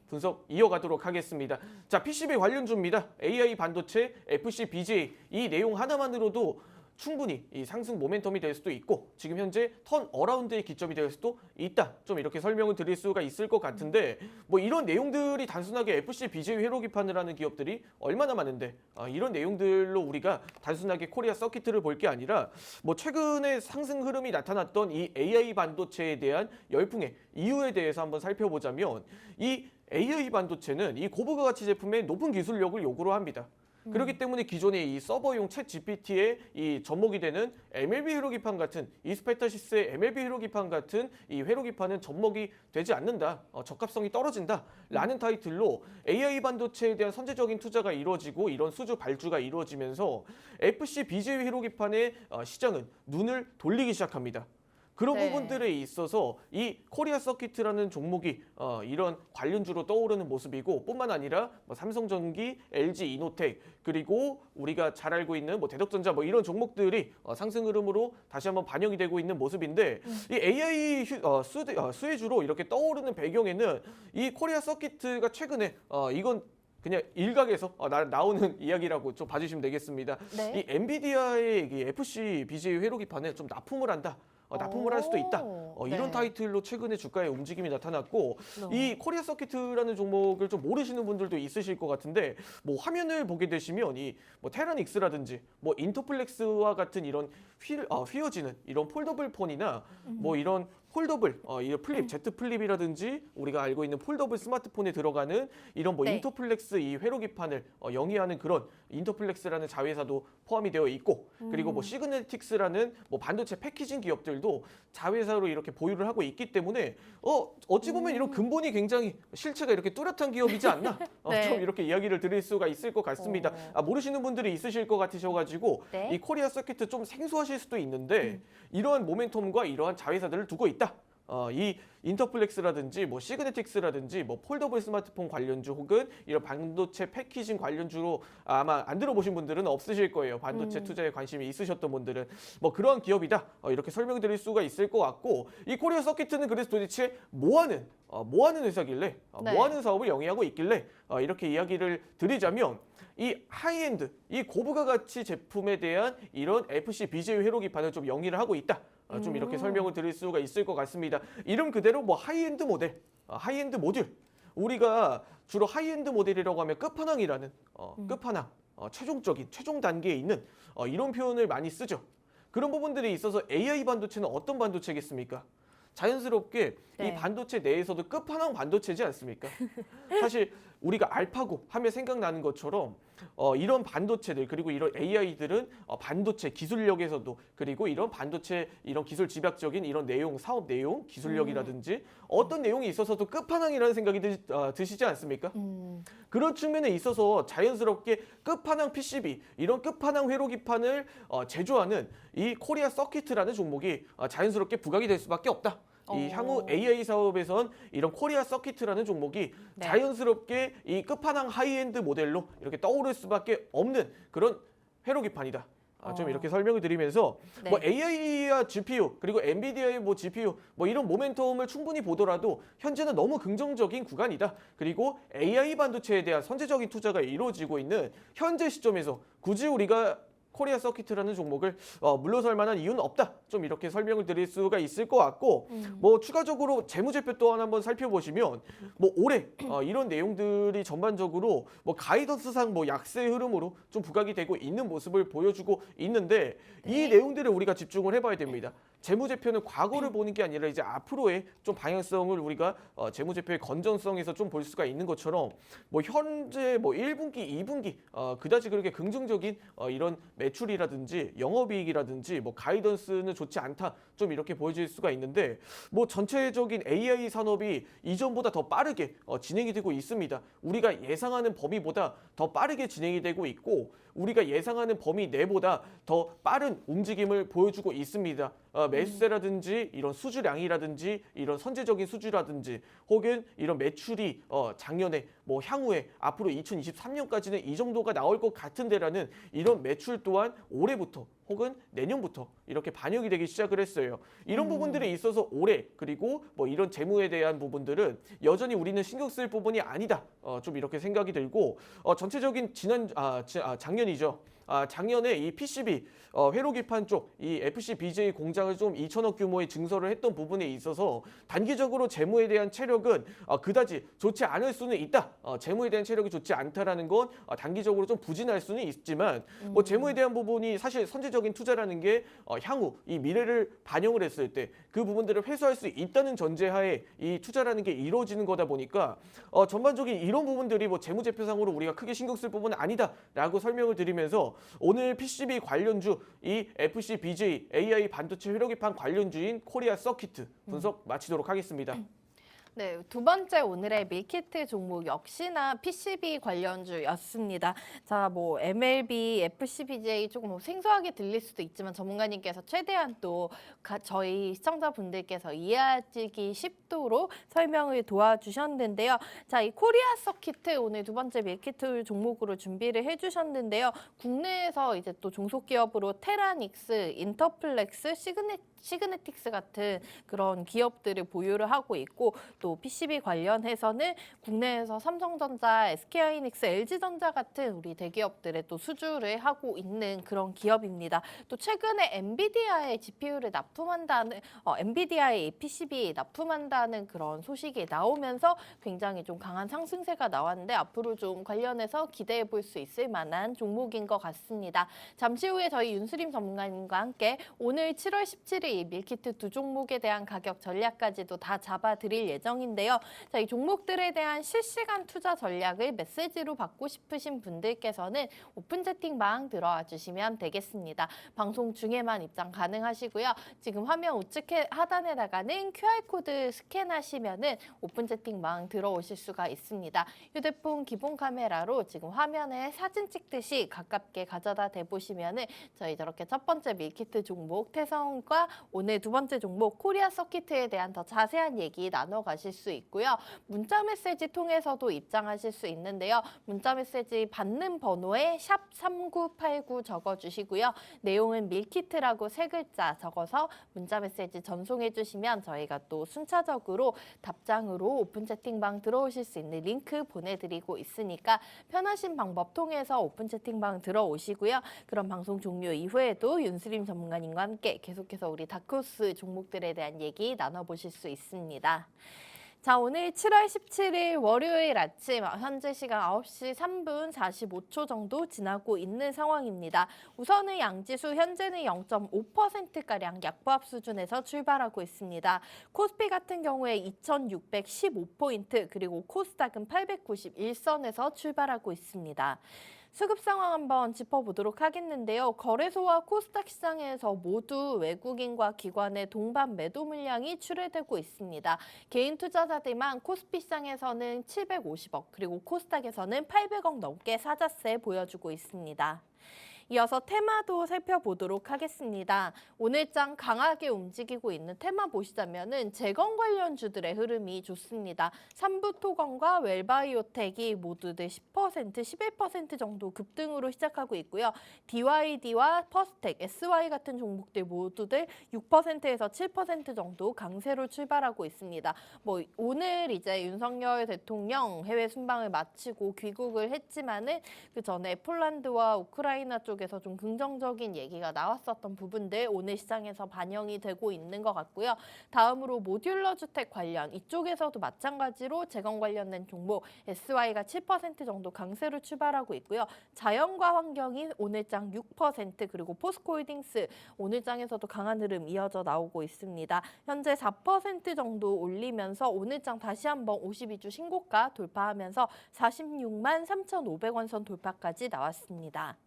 분석 이어가도록 하겠습니다. 자, PCB 관련주입니다. AI 반도체, FCBGA 이 내용 하나만으로도 충분히 이 상승 모멘텀이 될 수도 있고 지금 현재 턴 어라운드의 기점이 될 수도 있다. 좀 이렇게 설명을 드릴 수가 있을 것 같은데 뭐 이런 내용들이 단순하게 FCBGA 회로기판을 하는 기업들이 얼마나 많은데 이런 내용들로 우리가 단순하게 코리아 서킷을 볼 게 아니라 뭐 최근에 상승 흐름이 나타났던 이 AI 반도체에 대한 열풍의 이유에 대해서 한번 살펴보자면 이 AI 반도체는 이 고부가가치 제품의 높은 기술력을 요구를 합니다. 그렇기 때문에 기존의 이 서버용 챗 GPT의 이 접목이 되는 MLB 회로기판 같은 이스페타시스의 MLB 회로기판 같은 이 회로기판은 접목이 되지 않는다. 적합성이 떨어진다. 라는 타이틀로 AI 반도체에 대한 선제적인 투자가 이루어지고 이런 수주 발주가 이루어지면서 FCBGA 회로기판의 시장은 눈을 돌리기 시작합니다. 그런 네. 부분들에 있어서 이 코리아 서킷이라는 종목이 이런 관련주로 떠오르는 모습이고 뿐만 아니라 뭐 삼성전기, LG 이노텍 그리고 우리가 잘 알고 있는 뭐 대덕전자 뭐 이런 종목들이 상승 흐름으로 다시 한번 반영이 되고 있는 모습인데 이 AI 수혜주로 이렇게 떠오르는 배경에는 이 코리아 서킷가 최근에 이건 그냥 일각에서 나오는 이야기라고 좀 봐주시면 되겠습니다. 네. 이 엔비디아의 이 FCBGA 회로기판에 좀 납품을 한다. 납품을 할 수도 있다. 이런 네. 타이틀로 최근에 주가의 움직임이 나타났고 네. 이 코리아 서킷이라는 종목을 좀 모르시는 분들도 있으실 것 같은데 뭐 화면을 보게 되시면 이 뭐 테라닉스라든지 뭐 인터플렉스와 같은 이런 휘어지는 이런 폴더블 폰이나 뭐 이런 폴더블, 이 플립, Z 플립이라든지 우리가 알고 있는 폴더블 스마트폰에 들어가는 이런 뭐 네. 인터플렉스 이 회로기판을 영위하는 그런 인터플렉스라는 자회사도 포함이 되어 있고 그리고 뭐 시그네틱스라는 뭐 반도체 패키징 기업들도 자회사로 이렇게 보유를 하고 있기 때문에 어찌 보면 이런 근본이 굉장히 실체가 이렇게 뚜렷한 기업이지 않나 네. 좀 이렇게 이야기를 드릴 수가 있을 것 같습니다. 모르시는 분들이 있으실 것 같으셔가지고 네. 이 코리아 서킷 좀 생소하실 수도 있는데 이러한 모멘텀과 이러한 자회사들을 두고 있다. 이 인터플렉스라든지 뭐 시그네틱스라든지 뭐 폴더블 스마트폰 관련주 혹은 이런 반도체 패키징 관련주로 아마 안 들어보신 분들은 없으실 거예요. 반도체 투자에 관심이 있으셨던 분들은 뭐 그러한 기업이다. 이렇게 설명드릴 수가 있을 것 같고 이 코리아 서킷은 그래서 도대체 뭐 하는 회사길래 네. 뭐 하는 사업을 영위하고 있길래 이렇게 이야기를 드리자면 이 하이엔드, 이 고부가가치 제품에 대한 이런 FCBGA 회로기판을 좀 영위를 하고 있다. 좀 이렇게 설명을 드릴 수가 있을 것 같습니다. 이름 그대로 뭐 하이엔드 모델, 하이엔드 모듈. 우리가 주로 하이엔드 모델이라고 하면 끝판왕이라는 끝판왕, 최종적인 최종 단계에 있는 이런 표현을 많이 쓰죠. 그런 부분들이 있어서 AI 반도체는 어떤 반도체겠습니까? 자연스럽게 네. 이 반도체 내에서도 끝판왕 반도체지 않습니까? 사실 우리가 알파고 하면 생각나는 것처럼 이런 반도체들 그리고 이런 AI들은 반도체 기술력에서도 그리고 이런 반도체 이런 기술 집약적인 이런 내용, 사업 내용, 기술력이라든지 어떤 내용이 있어서도 끝판왕이라는 생각이 드시지 않습니까? 그런 측면에 있어서 자연스럽게 끝판왕 PCB 이런 끝판왕 회로기판을 제조하는 이 코리아 서킷이라는 종목이 자연스럽게 부각이 될 수밖에 없다. 이 향후 AI 사업에선 이런 코리아 서킷이라는 종목이 네. 자연스럽게 이 끝판왕 하이엔드 모델로 이렇게 떠오를 수밖에 없는 그런 회로기판이다. 좀 이렇게 설명을 드리면서 네. 뭐 AI와 GPU 그리고 엔비디아의 뭐 GPU 뭐 이런 모멘텀을 충분히 보더라도 현재는 너무 긍정적인 구간이다. 그리고 AI 반도체에 대한 선제적인 투자가 이루어지고 있는 현재 시점에서 굳이 우리가 코리아 서킷이라는 종목을 물러설 만한 이유는 없다. 좀 이렇게 설명을 드릴 수가 있을 것 같고 뭐 추가적으로 재무제표 또한 한번 살펴보시면 뭐 올해 이런 내용들이 전반적으로 뭐 가이던스상 뭐 약세 흐름으로 좀 부각이 되고 있는 모습을 보여주고 있는데 이 내용들을 우리가 집중을 해봐야 됩니다. 재무제표는 과거를 보는 게 아니라 이제 앞으로의 좀 방향성을 우리가 재무제표의 건전성에서 좀 볼 수가 있는 것처럼 뭐 현재 뭐 1분기, 2분기 그다지 그렇게 긍정적인 이런 매출이라든지 영업이익이라든지 뭐 가이던스는 좋지 않다 좀 이렇게 보여질 수가 있는데 뭐 전체적인 AI 산업이 이전보다 더 빠르게 진행이 되고 있습니다. 우리가 예상하는 범위보다 더 빠르게 진행이 되고 있고 우리가 예상하는 범위 내보다 더 빠른 움직임을 보여주고 있습니다. 매수세라든지 이런 수주량이라든지 이런 선제적인 수주라든지 혹은 이런 매출이 작년에 뭐 향후에 앞으로 2023년까지는 이 정도가 나올 것 같은데라는 이런 매출 또한 올해부터 혹은 내년부터 이렇게 반영이 되기 시작을 했어요. 이런 부분들이 있어서 올해 그리고 뭐 이런 재무에 대한 부분들은 여전히 우리는 신경 쓸 부분이 아니다. 좀 이렇게 생각이 들고 전체적인 작년이죠. 작년에 이 PCB 회로기판 쪽 이 FC-BJ 공장을 좀 2천억 규모의 증설을 했던 부분에 있어서 단기적으로 재무에 대한 체력은 그다지 좋지 않을 수는 있다. 재무에 대한 체력이 좋지 않다라는 건 단기적으로 좀 부진할 수는 있지만 뭐 재무에 대한 부분이 사실 선제적인 투자라는 게 향후 이 미래를 반영을 했을 때 그 부분들을 회수할 수 있다는 전제하에 이 투자라는 게 이루어지는 거다 보니까 전반적인 이런 부분들이 뭐 재무제표상으로 우리가 크게 신경 쓸 부분은 아니다라고 설명을 드리면서 오늘 PCB 관련주 이 FC-BJ AI 반도체 회로기판 관련주인 코리아 서킷 분석 마치도록 하겠습니다. 네, 두 번째 오늘의 밀키트 종목 역시나 PCB 관련주였습니다. 자, 뭐 MLB, FCBJ 조금 뭐 생소하게 들릴 수도 있지만 전문가님께서 최대한 또 저희 시청자분들께서 이해하기 쉽도록 설명을 도와주셨는데요. 자, 이 코리아 서킷 오늘 두 번째 밀키트 종목으로 준비를 해주셨는데요. 국내에서 이제 또 종속기업으로 테라닉스, 인터플렉스, 시그네틱스 같은 그런 기업들을 보유를 하고 있고 또 PCB 관련해서는 국내에서 삼성전자, SK하이닉스, LG전자 같은 우리 대기업들의 또 수주를 하고 있는 그런 기업입니다. 또 최근에 엔비디아의 GPU를 납품한다는 엔비디아의 PCB 납품한다는 그런 소식이 나오면서 굉장히 좀 강한 상승세가 나왔는데 앞으로 좀 관련해서 기대해 볼 수 있을 만한 종목인 것 같습니다. 잠시 후에 저희 윤수림 전문가님과 함께 오늘 7월 17일 이 밀키트 두 종목에 대한 가격 전략까지도 다 잡아드릴 예정인데요. 자, 이 종목들에 대한 실시간 투자 전략을 메시지로 받고 싶으신 분들께서는 오픈 채팅방 들어와 주시면 되겠습니다. 방송 중에만 입장 가능하시고요. 지금 화면 우측 하단에다가는 QR코드 스캔하시면은 오픈 채팅방 들어오실 수가 있습니다. 휴대폰 기본 카메라로 지금 화면에 사진 찍듯이 가깝게 가져다 대보시면은 저희 저렇게 첫 번째 밀키트 종목 태성과 오늘 두 번째 종목 코리아 서킷에 대한 더 자세한 얘기 나눠가실 수 있고요. 문자 메시지 통해서도 입장하실 수 있는데요. 문자 메시지 받는 번호에 샵 3989 적어주시고요. 내용은 밀키트라고 세 글자 적어서 문자 메시지 전송해 주시면 저희가 또 순차적으로 답장으로 오픈 채팅방 들어오실 수 있는 링크 보내드리고 있으니까 편하신 방법 통해서 오픈 채팅방 들어오시고요. 그럼 방송 종료 이후에도 윤수림 전문가님과 함께 계속해서 우리 다크호스 종목들에 대한 얘기 나눠보실 수 있습니다. 자, 오늘 7월 17일 월요일 아침 현재 시간 9시 3분 45초 정도 지나고 있는 상황입니다. 우선은 양지수 현재는 0.5%가량 약보합 수준에서 출발하고 있습니다. 코스피 같은 경우에 2615포인트 그리고 코스닥은 891선에서 출발하고 있습니다. 수급 상황 한번 짚어보도록 하겠는데요. 거래소와 코스닥 시장에서 모두 외국인과 기관의 동반 매도 물량이 출회되고 있습니다. 개인 투자자들만 코스피 시장에서는 750억 그리고 코스닥에서는 800억 넘게 사자세 보여주고 있습니다. 이어서 테마도 살펴보도록 하겠습니다. 오늘장 강하게 움직이고 있는 테마 보시자면은 재건 관련주들의 흐름이 좋습니다. 삼부토건과 웰바이오텍이 모두들 10%, 11% 정도 급등으로 시작하고 있고요. DYD와 퍼스텍, SY 같은 종목들 모두들 6%에서 7% 정도 강세로 출발하고 있습니다. 오늘 이제 윤석열 대통령 해외 순방을 마치고 귀국을 했지만은 그 전에 폴란드와 우크라이나 쪽에서 좀 긍정적인 얘기가 나왔었던 부분들 오늘 시장에서 반영이 되고 있는 것 같고요. 다음으로 모듈러 주택 관련 이쪽에서도 마찬가지로 재건 관련된 종목 SY가 7% 정도 강세로 출발하고 있고요. 자연과 환경이 오늘장 6% 그리고 포스코홀딩스 오늘장에서도 강한 흐름 이어져 나오고 있습니다. 현재 4% 정도 올리면서 오늘장 다시 한번 52주 신고가 돌파하면서 46만 3,500원 선 돌파까지 나왔습니다.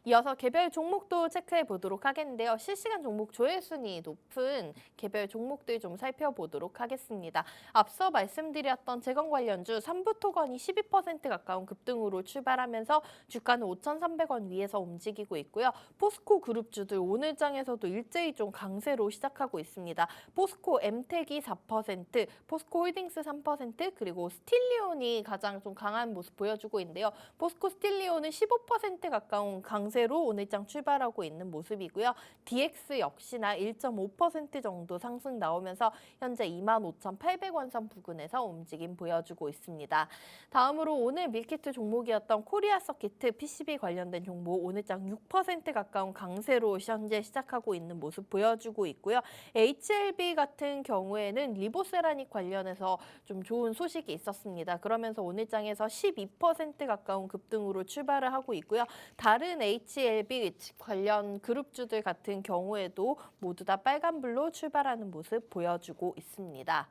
이어서 개별 종목도 체크해 보도록 하겠는데요. 실시간 종목 조회순위 높은 개별 종목들 좀 살펴보도록 하겠습니다. 앞서 말씀드렸던 재건 관련주 삼부토건이 12% 가까운 급등으로 출발하면서 주가는 5,300원 위에서 움직이고 있고요. 포스코 그룹주들 오늘장에서도 일제히 좀 강세로 시작하고 있습니다. 포스코 엠텍이 4%, 포스코 홀딩스 3%, 그리고 스틸리온이 가장 좀 강한 모습 보여주고 있는데요. 포스코 스틸리온은 15% 가까운 강세로 오늘장 출발하고 있는 모습이고요. DX 역시나 1.5% 정도 상승 나오면서 현재 25,800원 선 부근에서 움직임 보여주고 있습니다. 다음으로 오늘 밀키트 종목이었던 코리아 서키트 PCB 관련된 종목 오늘장 6% 가까운 강세로 현재 시작하고 있는 모습 보여주고 있고요. HLB 같은 경우에는 리보세라닉 관련해서 좀 좋은 소식이 있었습니다. 그러면서 오늘장에서 12% 가까운 급등으로 출발을 하고 있고요. 다른 HLB 관련 그룹주들 같은 경우에도 모두 다 빨간불로 출발하는 모습 보여주고 있습니다.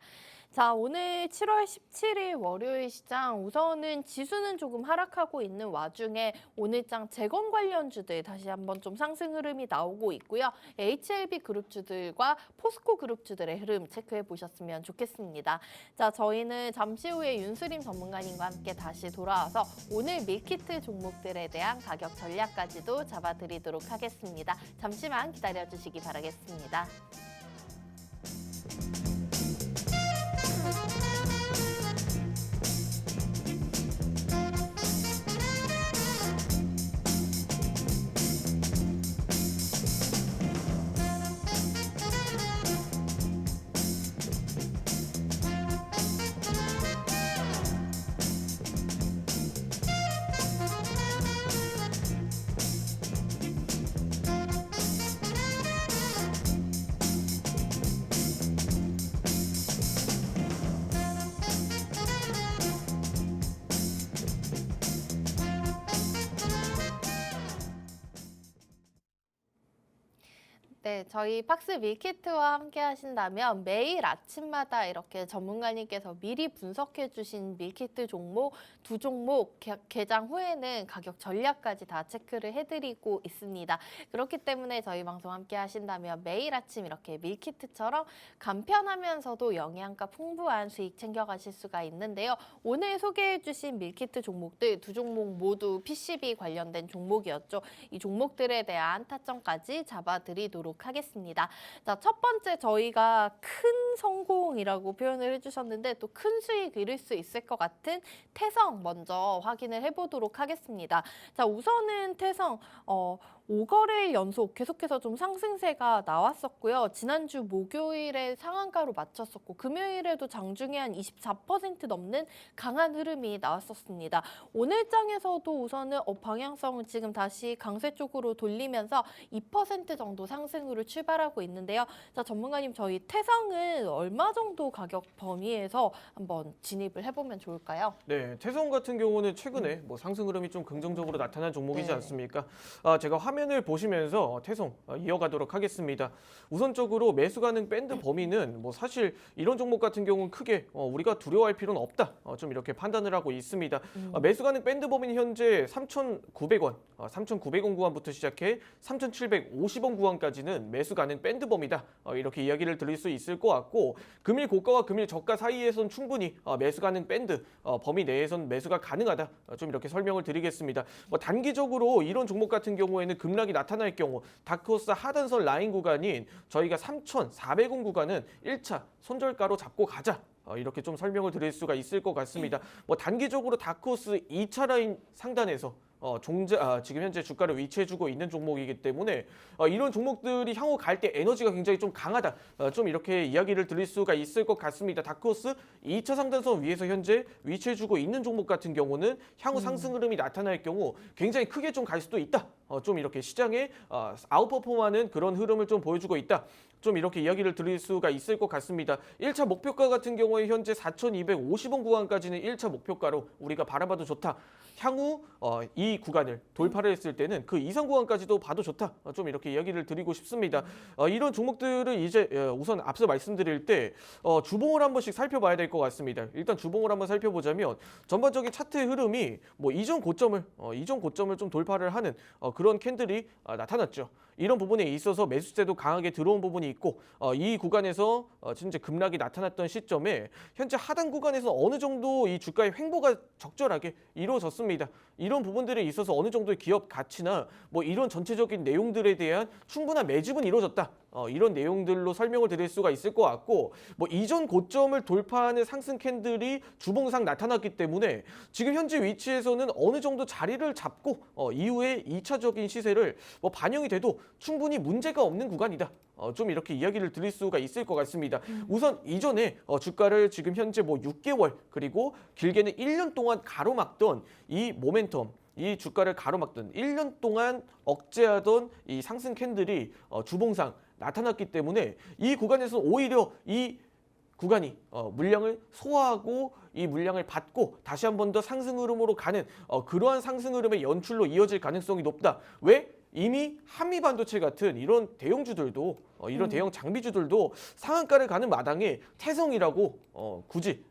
자, 오늘 7월 17일 월요일 시장 우선은 지수는 조금 하락하고 있는 와중에 오늘장 재건 관련주들 다시 한번 좀 상승 흐름이 나오고 있고요. HLB 그룹주들과 포스코 그룹주들의 흐름 체크해 보셨으면 좋겠습니다. 자, 저희는 잠시 후에 윤수림 전문가님과 함께 다시 돌아와서 오늘 밀키트 종목들에 대한 가격 전략까지도 잡아드리도록 하겠습니다. 잠시만 기다려주시기 바라겠습니다. 네, 저희 박스 밀키트와 함께 하신다면 매일 아침마다 이렇게 전문가님께서 미리 분석해 주신 밀키트 종목, 두 종목 개장 후에는 가격 전략까지 다 체크를 해드리고 있습니다. 그렇기 때문에 저희 방송 함께 하신다면 매일 아침 이렇게 밀키트처럼 간편하면서도 영양가 풍부한 수익 챙겨가실 수가 있는데요. 오늘 소개해 주신 밀키트 종목들 두 종목 모두 PCB 관련된 종목이었죠. 이 종목들에 대한 타점까지 잡아드리도록 하겠습니다. 자, 첫 번째 저희가 큰 성공이라고 표현을 해주셨는데 또 큰 수익 이룰 수 있을 것 같은 태성 먼저 확인을 해보도록 하겠습니다. 자, 우선은 태성 5거래일 연속 계속해서 좀 상승세가 나왔었고요. 지난주 목요일에 상한가로 마쳤었고 금요일에도 장중에 한 24% 넘는 강한 흐름이 나왔었습니다. 오늘 장에서도 우선은 방향성은 지금 다시 강세 쪽으로 돌리면서 2% 정도 상승으로 출발하고 있는데요. 자, 전문가님 저희 태성은 얼마 정도 가격 범위에서 한번 진입을 해보면 좋을까요? 네, 태성 같은 경우는 최근에 상승 흐름이 좀 긍정적으로 나타난 종목이지 네. 않습니까? 제가 화면을 보시면서 태성 이어가도록 하겠습니다. 우선적으로 매수 가능 밴드 범위는 뭐 사실 이런 종목 같은 경우는 크게 우리가 두려워할 필요는 없다. 좀 이렇게 판단을 하고 있습니다. 매수 가능 밴드 범위는 현재 3,900원, 3,900원 구간부터 시작해 3,750원 구간까지는 매수 가능 밴드 범위다. 이렇게 이야기를 드릴 수 있을 것 같고 금일 고가와 금일 저가 사이에선 충분히 매수 가능 밴드 범위 내에선 매수가 가능하다. 좀 이렇게 설명을 드리겠습니다. 단기적으로 이런 종목 같은 경우에는 급락이 나타날 경우 다크호스 하단선 라인 구간인 저희가 3,400원 구간은 1차 손절가로 잡고 가자. 이렇게 좀 설명을 드릴 수가 있을 것 같습니다. 단기적으로 다크호스 2차 라인 상단에서 지금 현재 주가를 위치해주고 있는 종목이기 때문에 이런 종목들이 향후 갈 때 에너지가 굉장히 좀 강하다. 좀 이렇게 이야기를 드릴 수가 있을 것 같습니다. 다크호스 2차 상단선 위에서 현재 위치해주고 있는 종목 같은 경우는 향후 상승 흐름이 나타날 경우 굉장히 크게 좀 갈 수도 있다. 좀 이렇게 시장에 아웃퍼폼하는 그런 흐름을 좀 보여주고 있다. 좀 이렇게 이야기를 드릴 수가 있을 것 같습니다. 1차 목표가 같은 경우에 현재 4,250원 구간까지는 1차 목표가로 우리가 바라봐도 좋다. 향후 이 구간을 돌파를 했을 때는 그 이상 구간까지도 봐도 좋다. 좀 이렇게 이야기를 드리고 싶습니다. 이런 종목들을 이제 우선 앞서 말씀드릴 때 주봉을 한 번씩 살펴봐야 될 것 같습니다. 일단 주봉을 한번 살펴보자면 전반적인 차트의 흐름이 이전 고점을 좀 돌파를 하는 그런 캔들이 나타났죠. 이런 부분에 있어서 매수세도 강하게 들어온 부분이 있고 이 구간에서 진짜 급락이 나타났던 시점에 현재 하단 구간에서 어느 정도 이 주가의 횡보가 적절하게 이루어졌습니다. 이런 부분들에 있어서 어느 정도의 기업 가치나 이런 전체적인 내용들에 대한 충분한 매집은 이루어졌다. 이런 내용들로 설명을 드릴 수가 있을 것 같고 이전 고점을 돌파하는 상승 캔들이 주봉상 나타났기 때문에 지금 현재 위치에서는 어느 정도 자리를 잡고 이후에 2차적인 시세를 반영이 돼도 충분히 문제가 없는 구간이다. 좀 이렇게 이야기를 드릴 수가 있을 것 같습니다. 우선 이전에 주가를 지금 현재 6개월 그리고 길게는 1년 동안 가로막던 이 모멘텀 이 주가를 가로막던 1년 동안 억제하던 이 상승 캔들이 주봉상 나타났기 때문에 이 구간에서 오히려 이 구간이 물량을 소화하고 이 물량을 받고 다시 한 번 더 상승 흐름으로 가는 그러한 상승 흐름의 연출로 이어질 가능성이 높다. 왜? 이미 한미반도체 같은 이런 대형주들도 이런 대형 장비주들도 상한가를 가는 마당에 태성이라고 굳이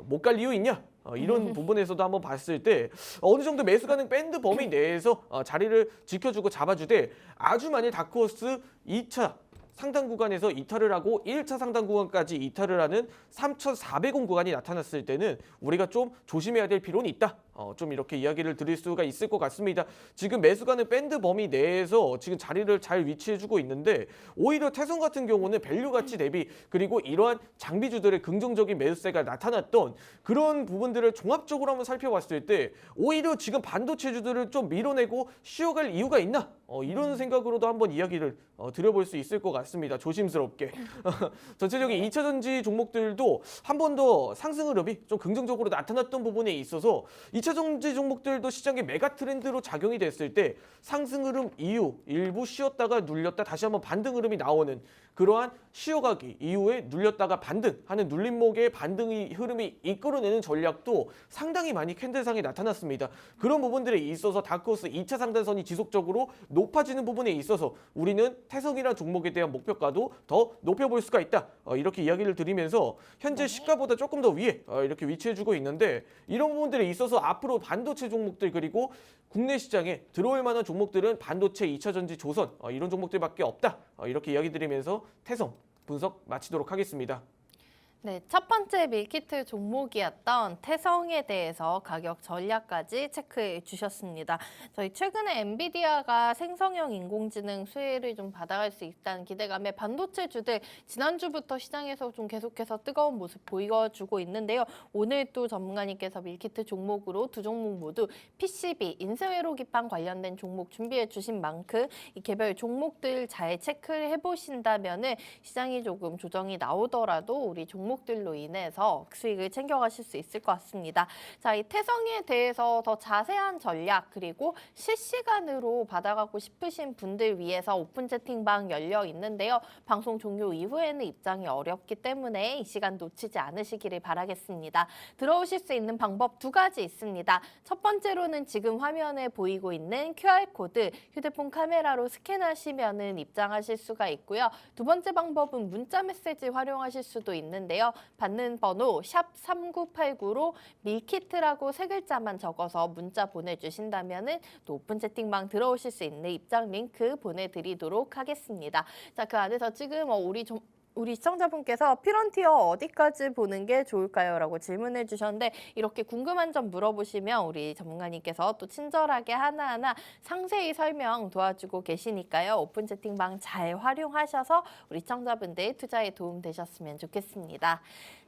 못 갈 이유 있냐? 이런 부분에서도 한번 봤을 때 어느 정도 매수 가능 밴드 범위 내에서 자리를 지켜주고 잡아주되 아주 만일 다크호스 2차 상단 구간에서 이탈을 하고 1차 상단 구간까지 이탈을 하는 3,400원 구간이 나타났을 때는 우리가 좀 조심해야 될 필요는 있다. 좀 이렇게 이야기를 드릴 수가 있을 것 같습니다. 지금 매수 가능 밴드 범위 내에서 지금 자리를 잘 위치해주고 있는데 오히려 태성 같은 경우는 밸류 가치 대비 그리고 이러한 장비주들의 긍정적인 매수세가 나타났던 그런 부분들을 종합적으로 한번 살펴봤을 때 오히려 지금 반도체주들을 좀 밀어내고 쉬어갈 이유가 있나? 이런 생각으로도 한번 이야기를 드려볼 수 있을 것 같습니다. 조심스럽게. 전체적인 2차 전지 종목들도 한 번 더 상승 흐름이 좀 긍정적으로 나타났던 부분에 있어서 2차 전지 종목들도 시장의 메가 트렌드로 작용이 됐을 때 상승 흐름 이후 일부 쉬었다가 눌렸다 다시 한번 반등 흐름이 나오는 그러한 쉬어가기 이후에 눌렸다가 반등하는 눌림목의 반등의 흐름이 이끌어내는 전략도 상당히 많이 캔들상에 나타났습니다. 그런 부분들에 있어서 다크호스 2차 상단선이 지속적으로 높아지는 부분에 있어서 우리는 태성이라는 종목에 대한 목표가도 더 높여볼 수가 있다. 이렇게 이야기를 드리면서 현재 시가보다 조금 더 위에 이렇게 위치해주고 있는데 이런 부분들에 있어서 앞으로 반도체 종목들 그리고 국내 시장에 들어올 만한 종목들은 반도체, 2차 전지, 조선 이런 종목들밖에 없다. 이렇게 이야기 드리면서 태성 분석 마치도록 하겠습니다. 네, 첫 번째 밀키트 종목이었던 태성에 대해서 가격 전략까지 체크해 주셨습니다. 저희 최근에 엔비디아가 생성형 인공지능 수혜를 좀 받아갈 수 있다는 기대감에 반도체주들 지난주부터 시장에서 좀 계속해서 뜨거운 모습 보여주고 있는데요. 오늘 또 전문가님께서 밀키트 종목으로 두 종목 모두 PCB, 인쇄회로 기판 관련된 종목 준비해 주신 만큼 이 개별 종목들 잘 체크를 해보신다면은 시장이 조금 조정이 나오더라도 우리 종목 종목들로 인해서 수익을 챙겨가실 수 있을 것 같습니다. 자, 이 태성에 대해서 더 자세한 전략 그리고 실시간으로 받아가고 싶으신 분들 위해서 오픈 채팅방 열려 있는데요. 방송 종료 이후에는 입장이 어렵기 때문에 이 시간 놓치지 않으시기를 바라겠습니다. 들어오실 수 있는 방법 두 가지 있습니다. 첫 번째로는 지금 화면에 보이고 있는 QR코드 휴대폰 카메라로 스캔하시면은 입장하실 수가 있고요. 두 번째 방법은 문자 메시지 활용하실 수도 있는데요. 받는 번호 샵 3989로 밀키트라고 세 글자만 적어서 문자 보내주신다면은 또 오픈 채팅방 들어오실 수 있는 입장 링크 보내드리도록 하겠습니다. 자, 그 안에서 지금 우리 시청자분께서 피런티어 어디까지 보는 게 좋을까요? 라고 질문해 주셨는데 이렇게 궁금한 점 물어보시면 우리 전문가님께서 또 친절하게 하나하나 상세히 설명 도와주고 계시니까요. 오픈 채팅방 잘 활용하셔서 우리 시청자분들 투자에 도움 되셨으면 좋겠습니다.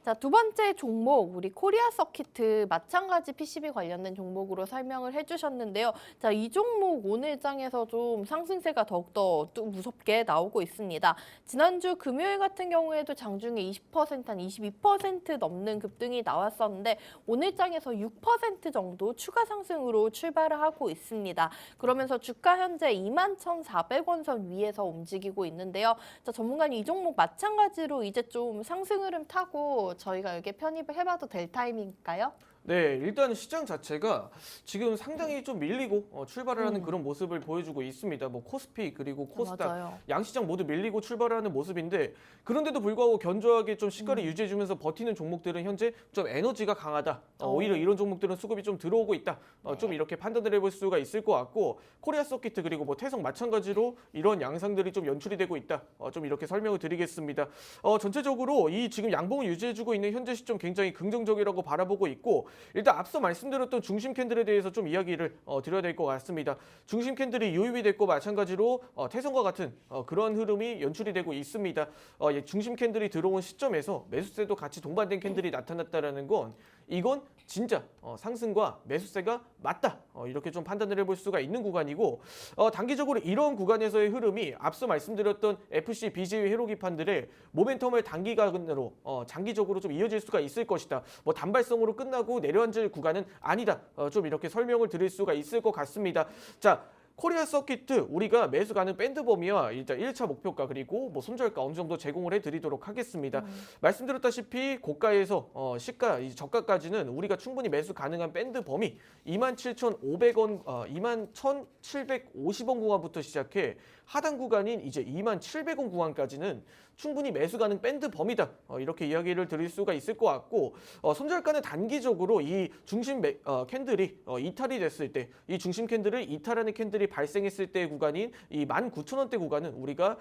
자, 두 번째 종목 우리 코리아 서키트 마찬가지 PCB 관련된 종목으로 설명을 해주셨는데요. 자, 이 종목 오늘 장에서 좀 상승세가 더욱더 무섭게 나오고 있습니다. 지난주 금요일 같은 경우에도 장중에 20% 한 22% 넘는 급등이 나왔었는데 오늘 장에서 6% 정도 추가 상승으로 출발을 하고 있습니다. 그러면서 주가 현재 21,400원 선 위에서 움직이고 있는데요. 자, 전문가님 이 종목 마찬가지로 이제 좀 상승 흐름 타고 저희가 여기에 편입을 해봐도 될 타이밍일까요? 네, 일단 시장 자체가 지금 상당히 좀 밀리고 출발을 하는 그런 모습을 보여주고 있습니다. 뭐 코스피 그리고 코스닥 맞아요. 양시장 모두 밀리고 출발하는 모습인데 그런데도 불구하고 견조하게 좀 시가를 유지해주면서 버티는 종목들은 현재 좀 에너지가 강하다. 오히려 이런 종목들은 수급이 좀 들어오고 있다. 좀 이렇게 판단을 해볼 수가 있을 것 같고 코리아 서키트 그리고 뭐 태성 마찬가지로 이런 양상들이 좀 연출이 되고 있다. 좀 이렇게 설명을 드리겠습니다. 전체적으로 이 지금 양봉을 유지해주고 있는 현재 시점 굉장히 긍정적이라고 바라보고 있고 일단 앞서 말씀드렸던 중심 캔들에 대해서 좀 이야기를 드려야 될 것 같습니다. 중심 캔들이 유입이 됐고 마찬가지로 태성과 같은 그런 흐름이 연출이 되고 있습니다. 중심 캔들이 들어온 시점에서 매수세도 같이 동반된 캔들이 나타났다라는 건 이건 진짜 상승과 매수세가 맞다. 이렇게 좀 판단을 해볼 수가 있는 구간이고 단기적으로 이런 구간에서의 흐름이 앞서 말씀드렸던 FC, BG의 회로기판들의 모멘텀을 단기간으로 장기적으로 좀 이어질 수가 있을 것이다. 뭐 단발성으로 끝나고 내려앉을 구간은 아니다. 좀 이렇게 설명을 드릴 수가 있을 것 같습니다. 자. 코리아 서키트 우리가 매수 가는 밴드 범위와 일단 1차 목표가 그리고 뭐 손절가 어느 정도 제공을 해드리도록 하겠습니다. 말씀드렸다시피 고가에서 시가 저가까지는 우리가 충분히 매수 가능한 밴드 범위 27,500원, 21,750원 구간부터 시작해 하단 구간인 이제 27,000원 구간까지는 충분히 매수 가능 밴드 범위다. 이렇게 이야기를 드릴 수가 있을 것 같고 손절가는 단기적으로 이 중심 캔들이 이탈이 됐을 때 이 중심 캔들을 이탈하는 캔들이 발생했을 때의 구간인 이 19,000원대 구간은 우리가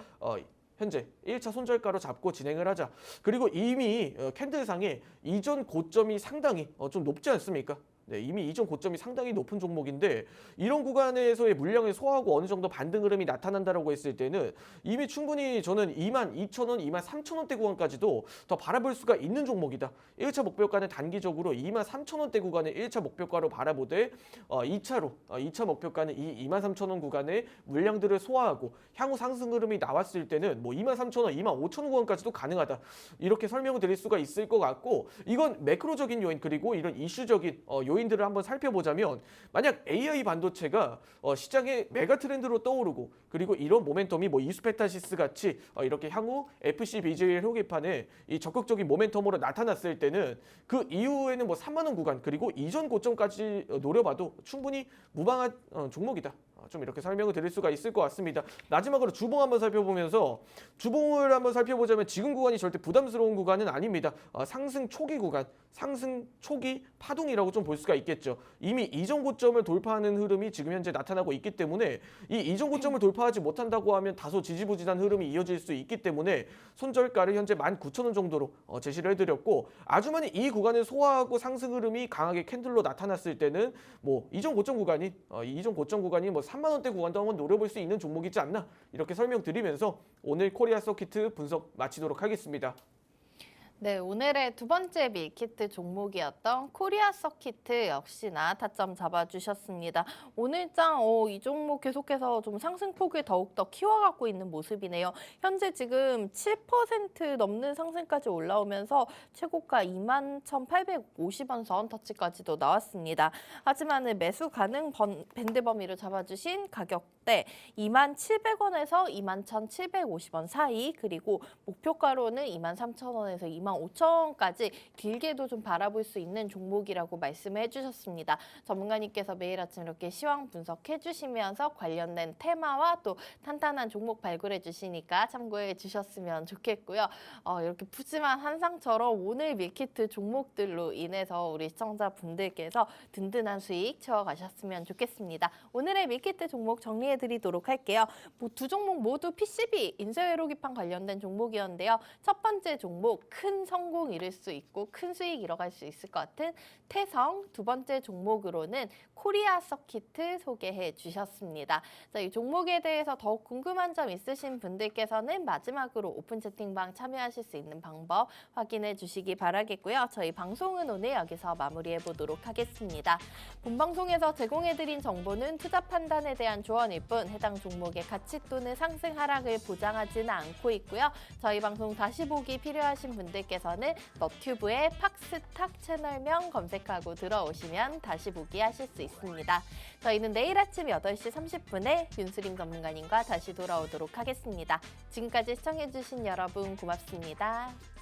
현재 1차 손절가로 잡고 진행을 하자. 그리고 이미 캔들상에 이전 고점이 상당히 좀 높지 않습니까? 네, 이미 이전 고점이 상당히 높은 종목인데 이런 구간에서의 물량을 소화하고 어느 정도 반등 흐름이 나타난다라고 했을 때는 이미 충분히 저는 22,000원, 23,000원대 구간까지도 더 바라볼 수가 있는 종목이다. 1차 목표가는 단기적으로 23,000원대 구간을 1차 목표가로 바라보되 2차 목표가는 이 23,000원 구간의 물량들을 소화하고 향후 상승 흐름이 나왔을 때는 뭐 23,000원, 25,000원 구간까지도 가능하다. 이렇게 설명을 드릴 수가 있을 것 같고 이건 매크로적인 요인 그리고 이런 이슈적인 요인들을 한번 살펴보자면 만약 AI 반도체가 시장의 메가 트렌드로 떠오르고 그리고 이런 모멘텀이 뭐 이수페타시스 같이 이렇게 향후 FC, BG의 회로기판에 이 적극적인 모멘텀으로 나타났을 때는 그 이후에는 뭐 3만 원 구간 그리고 이전 고점까지 노려봐도 충분히 무방한 종목이다. 좀 이렇게 설명을 드릴 수가 있을 것 같습니다. 마지막으로 주봉 한번 살펴보면서 주봉을 한번 살펴보자면 지금 구간이 절대 부담스러운 구간은 아닙니다. 상승 초기 구간, 상승 초기 파동이라고 좀 볼 수가 있겠죠. 이미 이전 고점을 돌파하는 흐름이 지금 현재 나타나고 있기 때문에 이 이전 고점을 돌파하지 못한다고 하면 다소 지지부진한 흐름이 이어질 수 있기 때문에 손절가를 현재 19,000원 정도로 제시를 해드렸고 아주 많이 이 구간을 소화하고 상승 흐름이 강하게 캔들로 나타났을 때는 뭐 이전 고점 구간이 뭐 3만 원대 구간도 한번 노려볼 수 있는 종목이지 않나 이렇게 설명드리면서 오늘 코리아 서키트 분석 마치도록 하겠습니다. 네, 오늘의 두 번째 밀키트 종목이었던 코리아 서키트 역시나 타점 잡아주셨습니다. 오늘장 이 종목 계속해서 좀 상승폭을 더욱더 키워가고 있는 모습이네요. 현재 지금 7% 넘는 상승까지 올라오면서 최고가 21,850원 선 터치까지도 나왔습니다. 하지만 매수 가능 밴드 범위를 잡아주신 가격대 21,700원에서 21,750원 사이, 그리고 목표가로는 23,000원에서 25,000원까지 길게도 좀 바라볼 수 있는 종목이라고 말씀을 해주셨습니다. 전문가님께서 매일 아침 이렇게 시황 분석해 주시면서 관련된 테마와 또 탄탄한 종목 발굴해 주시니까 참고해 주셨으면 좋겠고요. 이렇게 푸짐한 한상처럼 오늘 밀키트 종목들로 인해서 우리 시청자분들께서 든든한 수익 채워가셨으면 좋겠습니다. 오늘의 밀키트 종목 정리해 드리도록 할게요. 두 종목 모두 PCB 인쇄회로기판 관련된 종목이었는데요. 첫 번째 종목 큰 성공 이룰 수 있고 큰 수익 이뤄갈 수 있을 것 같은 태성, 두 번째 종목으로는 코리아 서키트 소개해 주셨습니다. 자, 이 종목에 대해서 더욱 궁금한 점 있으신 분들께서는 마지막으로 오픈 채팅방 참여하실 수 있는 방법 확인해 주시기 바라겠고요. 저희 방송은 오늘 여기서 마무리해 보도록 하겠습니다. 본 방송에서 제공해드린 정보는 투자 판단에 대한 조언일 뿐 해당 종목의 가치 또는 상승 하락을 보장하지는 않고 있고요. 저희 방송 다시 보기 필요하신 분들께서는 너튜브의 팍스탁 채널명 검색하고 들어오시면 다시 보기 하실 수 있습니다. 저희는 내일 아침 8시 30분에 윤수림 전문가님과 다시 돌아오도록 하겠습니다. 지금까지 시청해주신 여러분 고맙습니다.